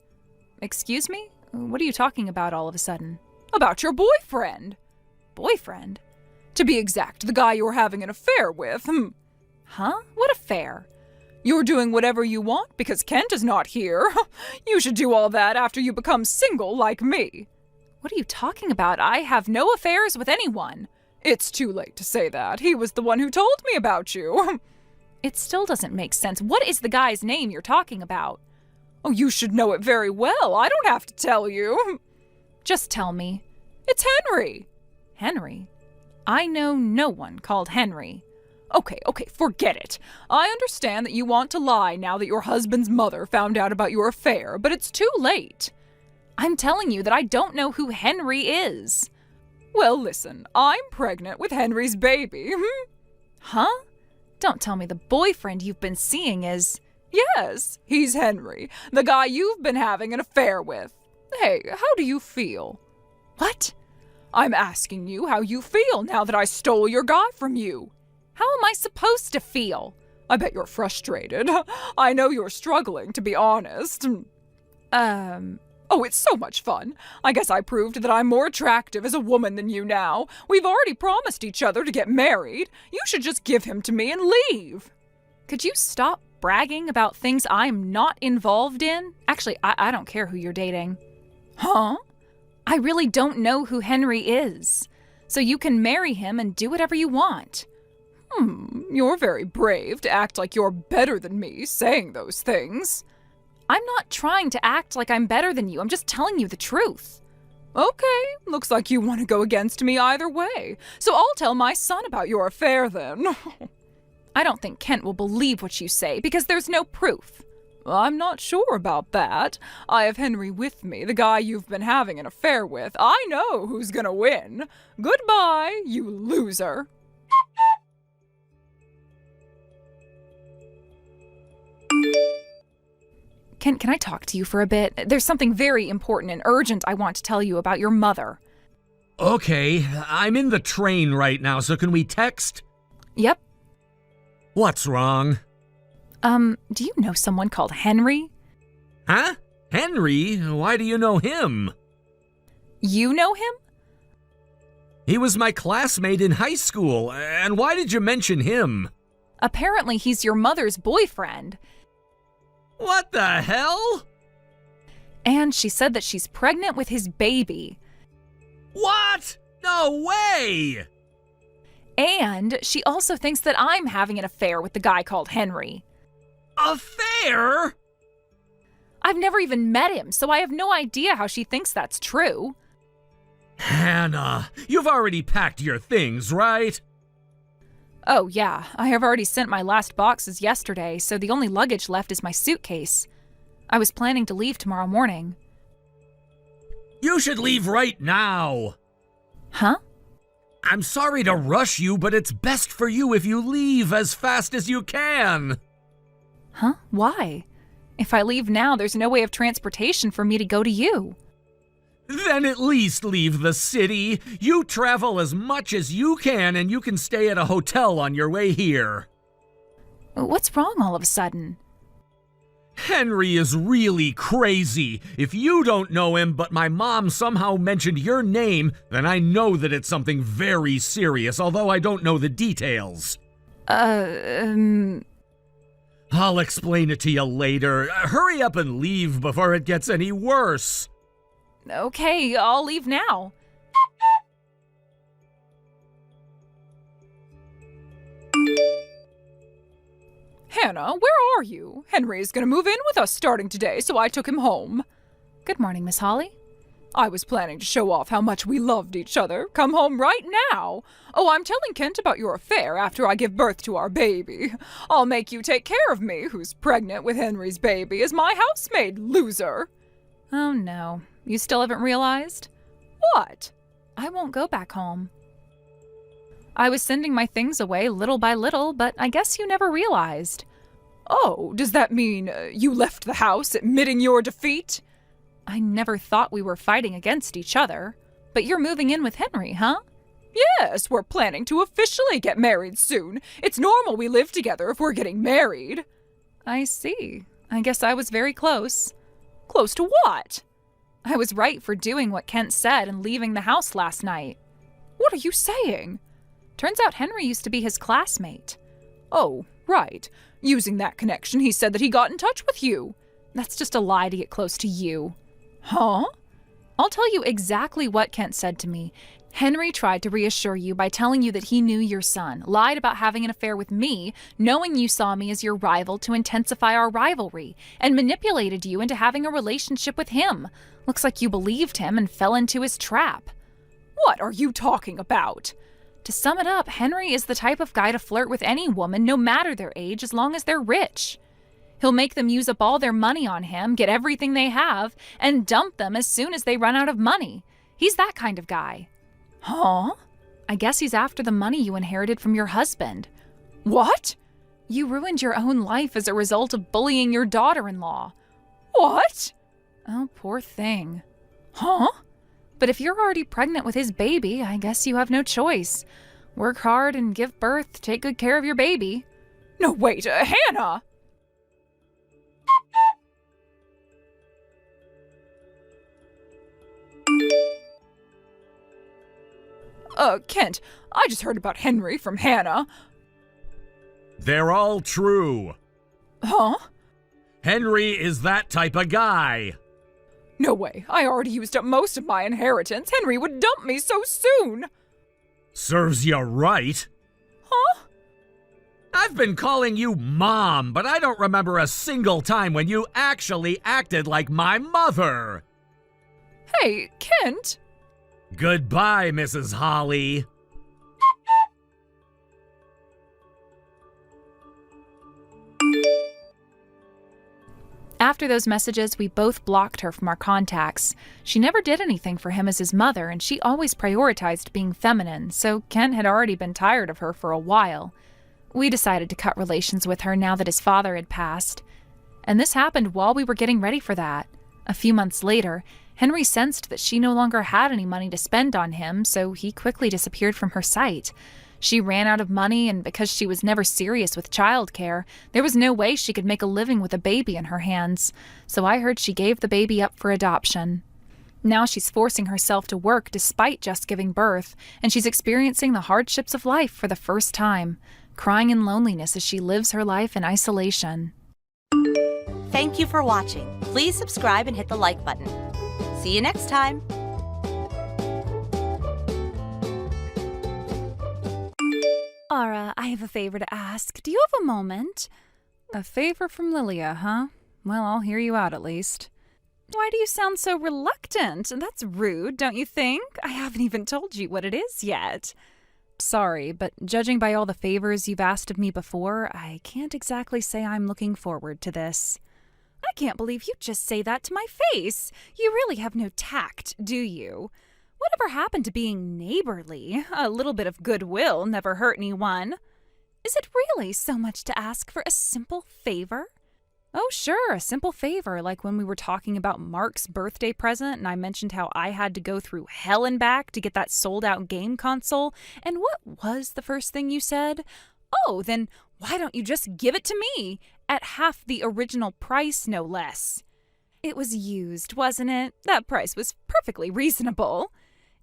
A: Excuse me? What are you talking about all of a sudden?
D: About your boyfriend.
A: Boyfriend?
D: To be exact, the guy you're having an affair with.
A: Huh? What affair?
D: You're doing whatever you want because Kent is not here. You should do all that after you become single like me.
A: What are you talking about? I have no affairs with anyone.
D: It's too late to say that. He was the one who told me about you.
A: It still doesn't make sense. What is the guy's name you're talking about?
D: Oh, you should know it very well. I don't have to tell you.
A: Just tell me.
D: It's Henry.
A: Henry? I know no one called Henry.
D: Okay, forget it. I understand that you want to lie now that your husband's mother found out about your affair, but it's too late.
A: I'm telling you that I don't know who Henry is.
D: Well, listen, I'm pregnant with Henry's baby.
A: Huh? Don't tell me the boyfriend you've been seeing is...
D: Yes, he's Henry, the guy you've been having an affair with. Hey, how do you feel?
A: What?
D: I'm asking you how you feel now that I stole your guy from you.
A: How am I supposed to feel?
D: I bet you're frustrated. I know you're struggling, to be honest. Oh, it's so much fun. I guess I proved that I'm more attractive as a woman than you now. We've already promised each other to get married. You should just give him to me and leave.
A: Could you stop bragging about things I'm not involved in? Actually, I don't care who you're dating.
D: Huh?
A: I really don't know who Henry is. So you can marry him and do whatever you want.
D: You're very brave to act like you're better than me saying those things.
A: I'm not trying to act like I'm better than you. I'm just telling you the truth.
D: Okay, looks like you want to go against me either way. So I'll tell my son about your affair then.
A: I don't think Kent will believe what you say because there's no proof.
D: I'm not sure about that. I have Henry with me, the guy you've been having an affair with. I know who's gonna win. Goodbye, you loser.
A: Can I talk to you for a bit? There's something very important and urgent I want to tell you about your mother.
B: Okay, I'm in the train right now, so can we text?
A: Yep.
B: What's wrong?
A: Do you know someone called Henry?
B: Huh? Henry? Why do you know him?
A: You know him?
B: He was my classmate in high school, and why did you mention him?
A: Apparently he's your mother's boyfriend.
B: What the hell?
A: And she said that she's pregnant with his baby.
B: What? No way!
A: And she also thinks that I'm having an affair with the guy called Henry.
B: Affair?
A: I've never even met him, so I have no idea how she thinks that's true.
B: Hannah, you've already packed your things, right?
A: Oh, yeah. I have already sent my last boxes yesterday, so the only luggage left is my suitcase. I was planning to leave tomorrow morning.
B: You should leave right now.
A: Huh?
B: I'm sorry to rush you, but it's best for you if you leave as fast as you can.
A: Huh? Why? If I leave now, there's no way of transportation for me to go to you.
B: Then at least leave the city. You travel as much as you can, and you can stay at a hotel on your way here.
A: What's wrong all of a sudden?
B: Henry is really crazy. If you don't know him, but my mom somehow mentioned your name, then I know that it's something very serious, although I don't know the details. I'll explain it to you later. Hurry up and leave before it gets any worse.
A: Okay, I'll leave now.
D: Hannah, where are you? Henry is going to move in with us starting today, so I took him home.
A: Good morning, Miss Holly.
D: I was planning to show off how much we loved each other. Come home right now. Oh, I'm telling Kent about your affair after I give birth to our baby. I'll make you take care of me, who's pregnant with Henry's baby, as my housemaid, loser.
A: Oh, no. You still haven't realized?
D: What?
A: I won't go back home. I was sending my things away little by little, but I guess you never realized.
D: Oh, does that mean you left the house admitting your defeat?
A: I never thought we were fighting against each other. But you're moving in with Henry, huh?
D: Yes, we're planning to officially get married soon. It's normal we live together if we're getting married.
A: I see. I guess I was very close.
D: Close to what?
A: I was right for doing what Kent said and leaving the house last night.
D: What are you saying?
A: Turns out Henry used to be his classmate.
D: Oh, right. Using that connection, he said that he got in touch with you.
A: That's just a lie to get close to you.
D: Huh?
A: I'll tell you exactly what Kent said to me. Henry tried to reassure you by telling you that he knew your son, lied about having an affair with me, knowing you saw me as your rival to intensify our rivalry, and manipulated you into having a relationship with him. Looks like you believed him and fell into his trap.
D: What are you talking about?
A: To sum it up, Henry is the type of guy to flirt with any woman, no matter their age, as long as they're rich. He'll make them use up all their money on him, get everything they have, and dump them as soon as they run out of money. He's that kind of guy.
D: Huh?
A: I guess he's after the money you inherited from your husband.
D: What?
A: You ruined your own life as a result of bullying your daughter-in-law.
D: What?
A: Oh, poor thing.
D: Huh?
A: But if you're already pregnant with his baby, I guess you have no choice. Work hard and give birth, take good care of your baby.
D: No, wait, Hannah! Kent, I just heard about Henry from Hannah.
B: They're all true.
D: Huh?
B: Henry is that type of guy.
D: No way. I already used up most of my inheritance. Henry would dump me so soon.
B: Serves you right.
D: Huh?
B: I've been calling you Mom, but I don't remember a single time when you actually acted like my mother.
D: Hey, Kent.
B: Goodbye, Mrs. Holly.
A: After those messages, we both blocked her from our contacts. She never did anything for him as his mother, and she always prioritized being feminine, so Kent had already been tired of her for a while. We decided to cut relations with her now that his father had passed. And this happened while we were getting ready for that. A few months later, Henry sensed that she no longer had any money to spend on him, so he quickly disappeared from her sight. She ran out of money, and because she was never serious with childcare, there was no way she could make a living with a baby in her hands, so I heard she gave the baby up for adoption. Now she's forcing herself to work despite just giving birth, and she's experiencing the hardships of life for the first time, crying in loneliness as she lives her life in isolation.
C: Thank you for watching. Please subscribe and hit the like button. See you next time.
A: Aura, I have a favor to ask. Do you have a moment? A favor from Leah, huh? Well, I'll hear you out at least. Why do you sound so reluctant? That's rude, don't you think? I haven't even told you what it is yet. Sorry, but judging by all the favors you've asked of me before, I can't exactly say I'm looking forward to this. I can't believe you just say that to my face. You really have no tact, do you? Whatever happened to being neighborly? A little bit of goodwill never hurt anyone. Is it really so much to ask for a simple favor? Oh, sure, a simple favor, like when we were talking about Mark's birthday present and I mentioned how I had to go through hell and back to get that sold-out game console. And what was the first thing you said? Oh, then why don't you just give it to me? At half the original price, no less. It was used, wasn't it? That price was perfectly reasonable.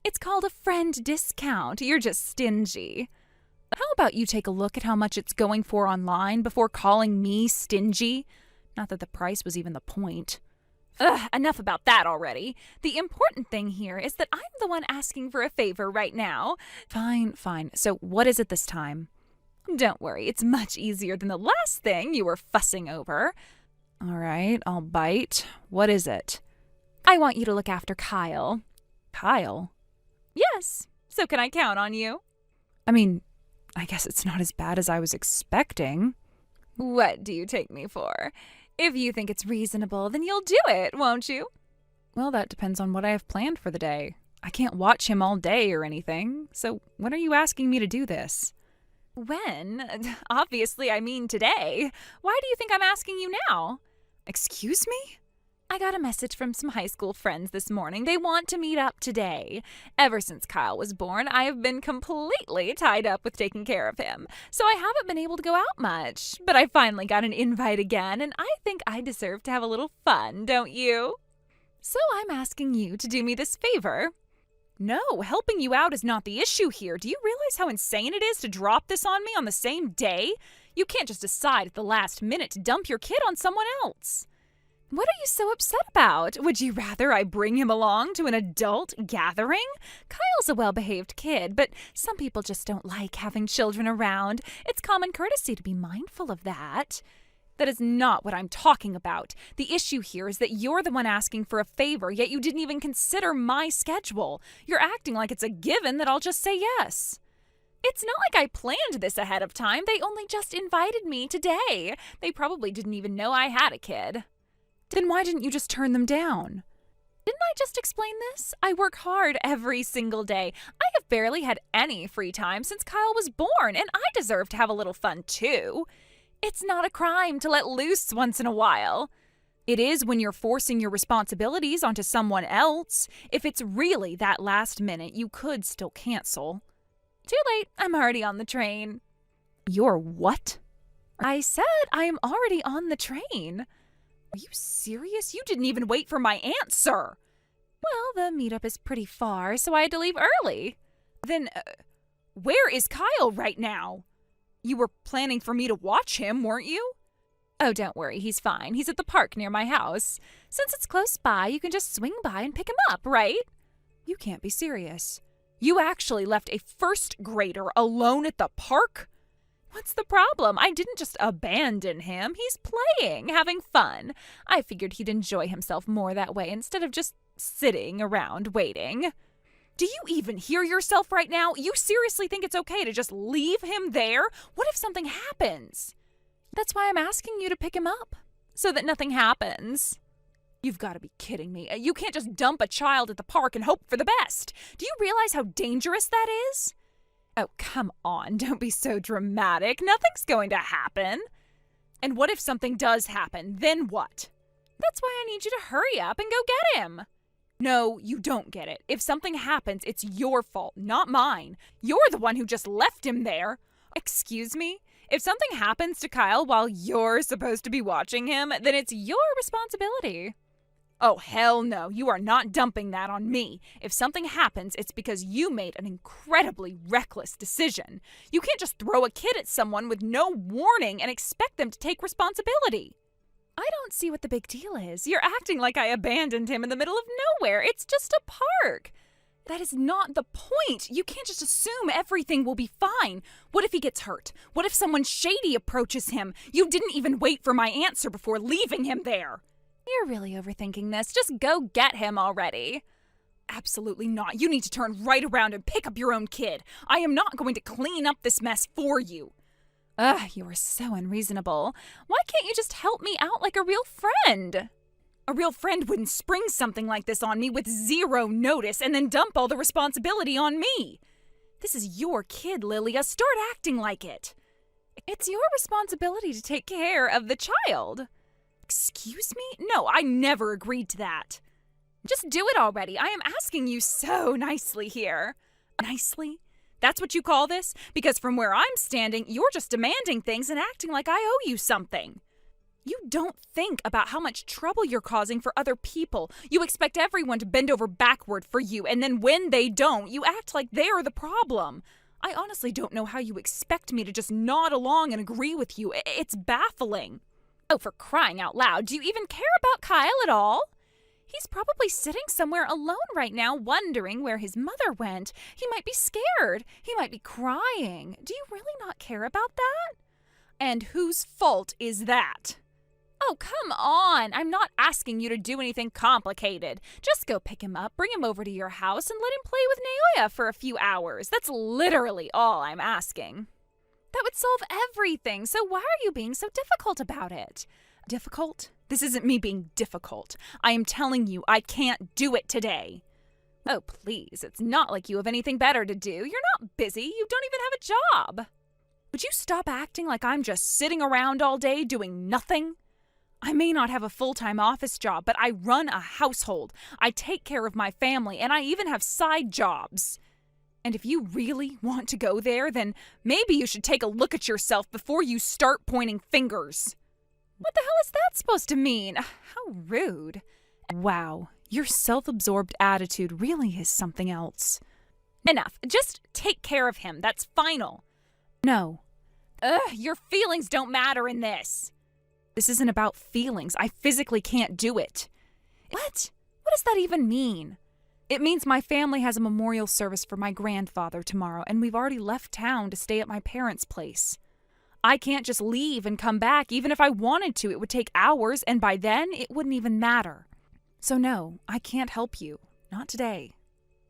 A: It's called a friend discount. You're just stingy. How about you take a look at how much it's going for online before calling me stingy? Not that the price was even the point. Ugh, enough about that already. The important thing here is that I'm the one asking for a favor right now. Fine. So what is it this time? Don't worry, it's much easier than the last thing you were fussing over. All right, I'll bite. What is it? I want you to look after Kyle. Kyle? Yes. So can I count on you? I mean, I guess it's not as bad as I was expecting. What do you take me for? If you think it's reasonable, then you'll do it, won't you? Well, that depends on what I have planned for the day. I can't watch him all day or anything. So when are you asking me to do this? When? Obviously, I mean today. Why do you think I'm asking you now? Excuse me? I got a message from some high school friends this morning. They want to meet up today. Ever since Kyle was born, I have been completely tied up with taking care of him, so I haven't been able to go out much. But I finally got an invite again, and I think I deserve to have a little fun, don't you? So I'm asking you to do me this favor. No, helping you out is not the issue here. Do you realize how insane it is to drop this on me on the same day? You can't just decide at the last minute to dump your kid on someone else. What are you so upset about? Would you rather I bring him along to an adult gathering? Kyle's a well-behaved kid, but some people just don't like having children around. It's common courtesy to be mindful of that. That is not what I'm talking about. The issue here is that you're the one asking for a favor, yet you didn't even consider my schedule. You're acting like it's a given that I'll just say yes. It's not like I planned this ahead of time. They only just invited me today. They probably didn't even know I had a kid. Then why didn't you just turn them down? Didn't I just explain this? I work hard every single day. I have barely had any free time since Kyle was born, and I deserve to have a little fun too. It's not a crime to let loose once in a while. It is when you're forcing your responsibilities onto someone else. If it's really that last minute, you could still cancel. Too late, I'm already on the train. You're what? I said I am already on the train. Are you serious? You didn't even wait for my answer. Well, the meetup is pretty far, so I had to leave early. Then, where is Kyle right now? You were planning for me to watch him, weren't you? Oh, don't worry, he's fine. He's at the park near my house. Since it's close by, you can just swing by and pick him up, right? You can't be serious. You actually left a first grader alone at the park? What's the problem? I didn't just abandon him. He's playing, having fun. I figured he'd enjoy himself more that way instead of just sitting around waiting. Do you even hear yourself right now? You seriously think it's okay to just leave him there? What if something happens? That's why I'm asking you to pick him up, so that nothing happens. You've got to be kidding me. You can't just dump a child at the park and hope for the best. Do you realize how dangerous that is? Oh, come on, don't be so dramatic. Nothing's going to happen. And what if something does happen? Then what? That's why I need you to hurry up and go get him. No, you don't get it. If something happens, it's your fault, not mine. You're the one who just left him there. Excuse me? If something happens to Kyle while you're supposed to be watching him, then it's your responsibility. Oh, hell no. You are not dumping that on me. If something happens, it's because you made an incredibly reckless decision. You can't just throw a kid at someone with no warning and expect them to take responsibility. I don't see what the big deal is. You're acting like I abandoned him in the middle of nowhere. It's just a park. That is not the point. You can't just assume everything will be fine. What if he gets hurt? What if someone shady approaches him? You didn't even wait for my answer before leaving him there. You're really overthinking this. Just go get him already. Absolutely not. You need to turn right around and pick up your own kid. I am not going to clean up this mess for you. Ugh, you are so unreasonable. Why can't you just help me out like a real friend? A real friend wouldn't spring something like this on me with zero notice and then dump all the responsibility on me. This is your kid, Leah. Start acting like it. It's your responsibility to take care of the child. Excuse me? No, I never agreed to that. Just do it already. I am asking you so nicely here. Nicely? That's what you call this? Because from where I'm standing, you're just demanding things and acting like I owe you something. You don't think about how much trouble you're causing for other people. You expect everyone to bend over backward for you, and then when they don't, you act like they're the problem. I honestly don't know how you expect me to just nod along and agree with you. It's baffling. Oh, for crying out loud, do you even care about Kyle at all? He's probably sitting somewhere alone right now, wondering where his mother went. He might be scared. He might be crying. Do you really not care about that? And whose fault is that? Oh, come on. I'm not asking you to do anything complicated. Just go pick him up, bring him over to your house, and let him play with Leah for a few hours. That's literally all I'm asking. That would solve everything, so why are you being so difficult about it? Difficult? This isn't me being difficult. I am telling you I can't do it today. Oh, please, it's not like you have anything better to do. You're not busy. You don't even have a job. Would you stop acting like I'm just sitting around all day doing nothing? I may not have a full-time office job, but I run a household. I take care of my family, and I even have side jobs. And if you really want to go there, then maybe you should take a look at yourself before you start pointing fingers. What the hell is that supposed to mean? How rude. Wow, your self-absorbed attitude really is something else. Enough. Just take care of him. That's final. No. Your feelings don't matter in this. This isn't about feelings. I physically can't do it. What? What does that even mean? It means my family has a memorial service for my grandfather tomorrow, and we've already left town to stay at my parents' place. I can't just leave and come back. Even if I wanted to, it would take hours, and by then, it wouldn't even matter. So no, I can't help you. Not today.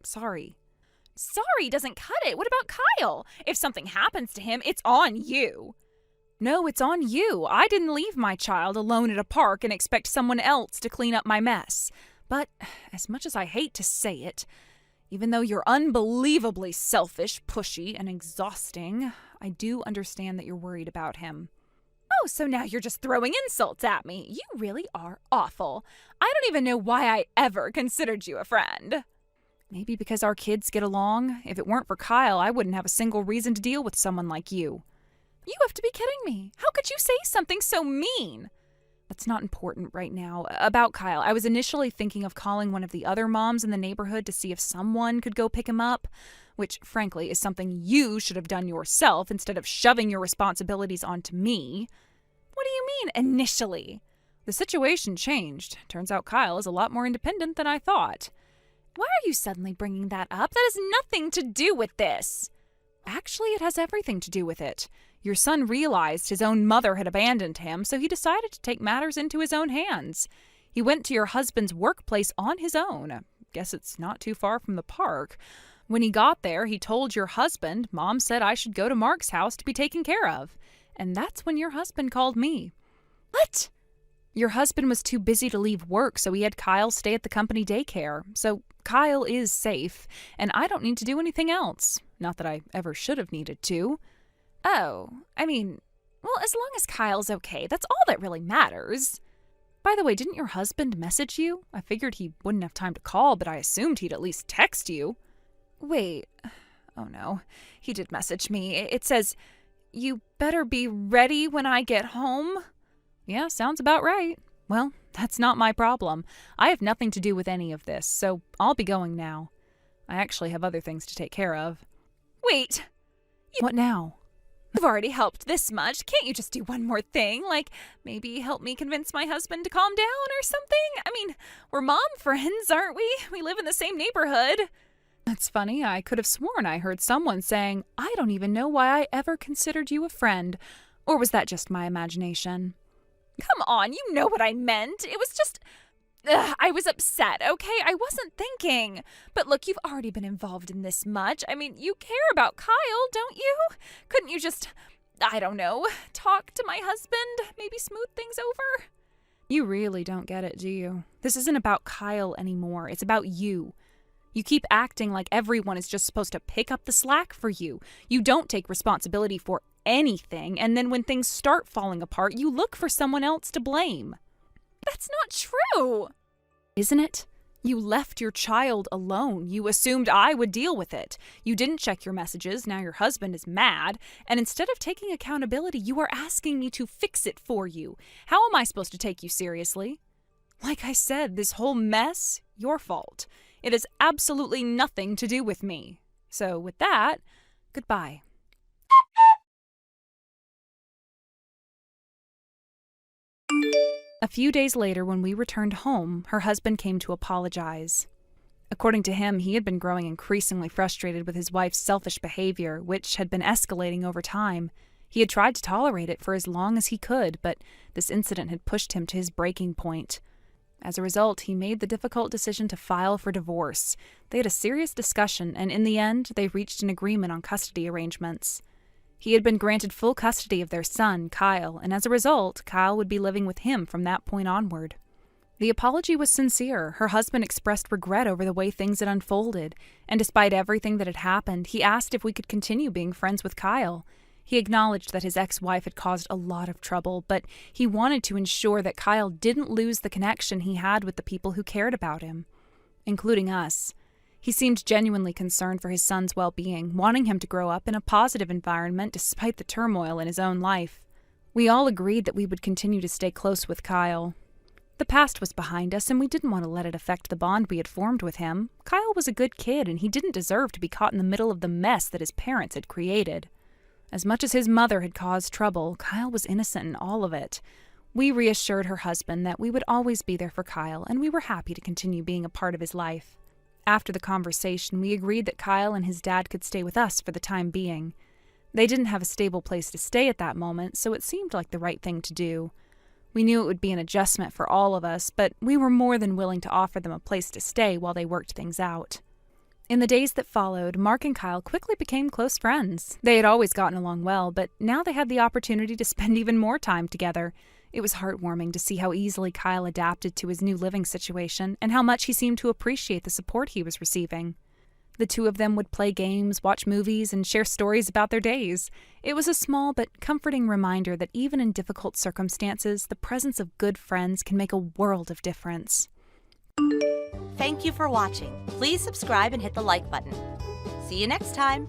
A: Sorry. Sorry doesn't cut it. What about Kyle? If something happens to him, it's on you. No, it's on you. I didn't leave my child alone at a park and expect someone else to clean up my mess. But as much as I hate to say it, even though you're unbelievably selfish, pushy, and exhausting, I do understand that you're worried about him. Oh, so now you're just throwing insults at me. You really are awful. I don't even know why I ever considered you a friend. Maybe because our kids get along. If it weren't for Kyle, I wouldn't have a single reason to deal with someone like you. You have to be kidding me. How could you say something so mean? That's not important right now. About Kyle, I was initially thinking of calling one of the other moms in the neighborhood to see if someone could go pick him up, which, frankly, is something you should have done yourself instead of shoving your responsibilities onto me. What do you mean, initially? The situation changed. Turns out Kyle is a lot more independent than I thought. Why are you suddenly bringing that up? That has nothing to do with this. Actually, it has everything to do with it. Your son realized his own mother had abandoned him, so he decided to take matters into his own hands. He went to your husband's workplace on his own. Guess it's not too far from the park. When he got there, he told your husband, Mom said I should go to Mark's house to be taken care of. And that's when your husband called me. What? Your husband was too busy to leave work, so he had Kyle stay at the company daycare. So Kyle is safe, and I don't need to do anything else. Not that I ever should have needed to. Oh, I mean, well, as long as Kyle's okay, that's all that really matters. By the way, didn't your husband message you? I figured he wouldn't have time to call, but I assumed he'd at least text you. Wait. Oh no, he did message me. It says, "You better be ready when I get home." Yeah, sounds about right. Well, that's not my problem. I have nothing to do with any of this, so I'll be going now. I actually have other things to take care of. Wait. What now? You've already helped this much. Can't you just do one more thing? Like, maybe help me convince my husband to calm down or something? I mean, we're mom friends, aren't we? We live in the same neighborhood. That's funny. I could have sworn I heard someone saying, I don't even know why I ever considered you a friend. Or was that just my imagination?
D: Come on, you know what I meant. It was just... I was upset, okay? I wasn't thinking. But look, you've already been involved in this much. I mean, you care about Kyle, don't you? Couldn't you just, I don't know, talk to my husband? Maybe smooth things over?
A: You really don't get it, do you? This isn't about Kyle anymore. It's about you. You keep acting like everyone is just supposed to pick up the slack for you. You don't take responsibility for anything, and then when things start falling apart, you look for someone else to blame.
D: That's not true.
A: Isn't it? You left your child alone. You assumed I would deal with it. You didn't check your messages. Now your husband is mad. And instead of taking accountability, you are asking me to fix it for you. How am I supposed to take you seriously? Like I said, this whole mess, your fault. It has absolutely nothing to do with me. So with that, goodbye. A few days later, when we returned home, her husband came to apologize. According to him, he had been growing increasingly frustrated with his wife's selfish behavior, which had been escalating over time. He had tried to tolerate it for as long as he could, but this incident had pushed him to his breaking point. As a result, he made the difficult decision to file for divorce. They had a serious discussion, and in the end, they reached an agreement on custody arrangements. He had been granted full custody of their son, Kyle, and as a result, Kyle would be living with him from that point onward. The apology was sincere. Her husband expressed regret over the way things had unfolded, and despite everything that had happened, he asked if we could continue being friends with Kyle. He acknowledged that his ex-wife had caused a lot of trouble, but he wanted to ensure that Kyle didn't lose the connection he had with the people who cared about him, including us. He seemed genuinely concerned for his son's well-being, wanting him to grow up in a positive environment despite the turmoil in his own life. We all agreed that we would continue to stay close with Kyle. The past was behind us, and we didn't want to let it affect the bond we had formed with him. Kyle was a good kid, and he didn't deserve to be caught in the middle of the mess that his parents had created. As much as his mother had caused trouble, Kyle was innocent in all of it. We reassured her husband that we would always be there for Kyle, and we were happy to continue being a part of his life. After the conversation, we agreed that Kyle and his dad could stay with us for the time being. They didn't have a stable place to stay at that moment, so it seemed like the right thing to do. We knew it would be an adjustment for all of us, but we were more than willing to offer them a place to stay while they worked things out. In the days that followed, Mark and Kyle quickly became close friends. They had always gotten along well, but now they had the opportunity to spend even more time together. It was heartwarming to see how easily Kyle adapted to his new living situation and how much he seemed to appreciate the support he was receiving. The two of them would play games, watch movies, and share stories about their days. It was a small but comforting reminder that even in difficult circumstances, the presence of good friends can make a world of difference.
C: Thank you for watching. Please subscribe and hit the like button. See you next time.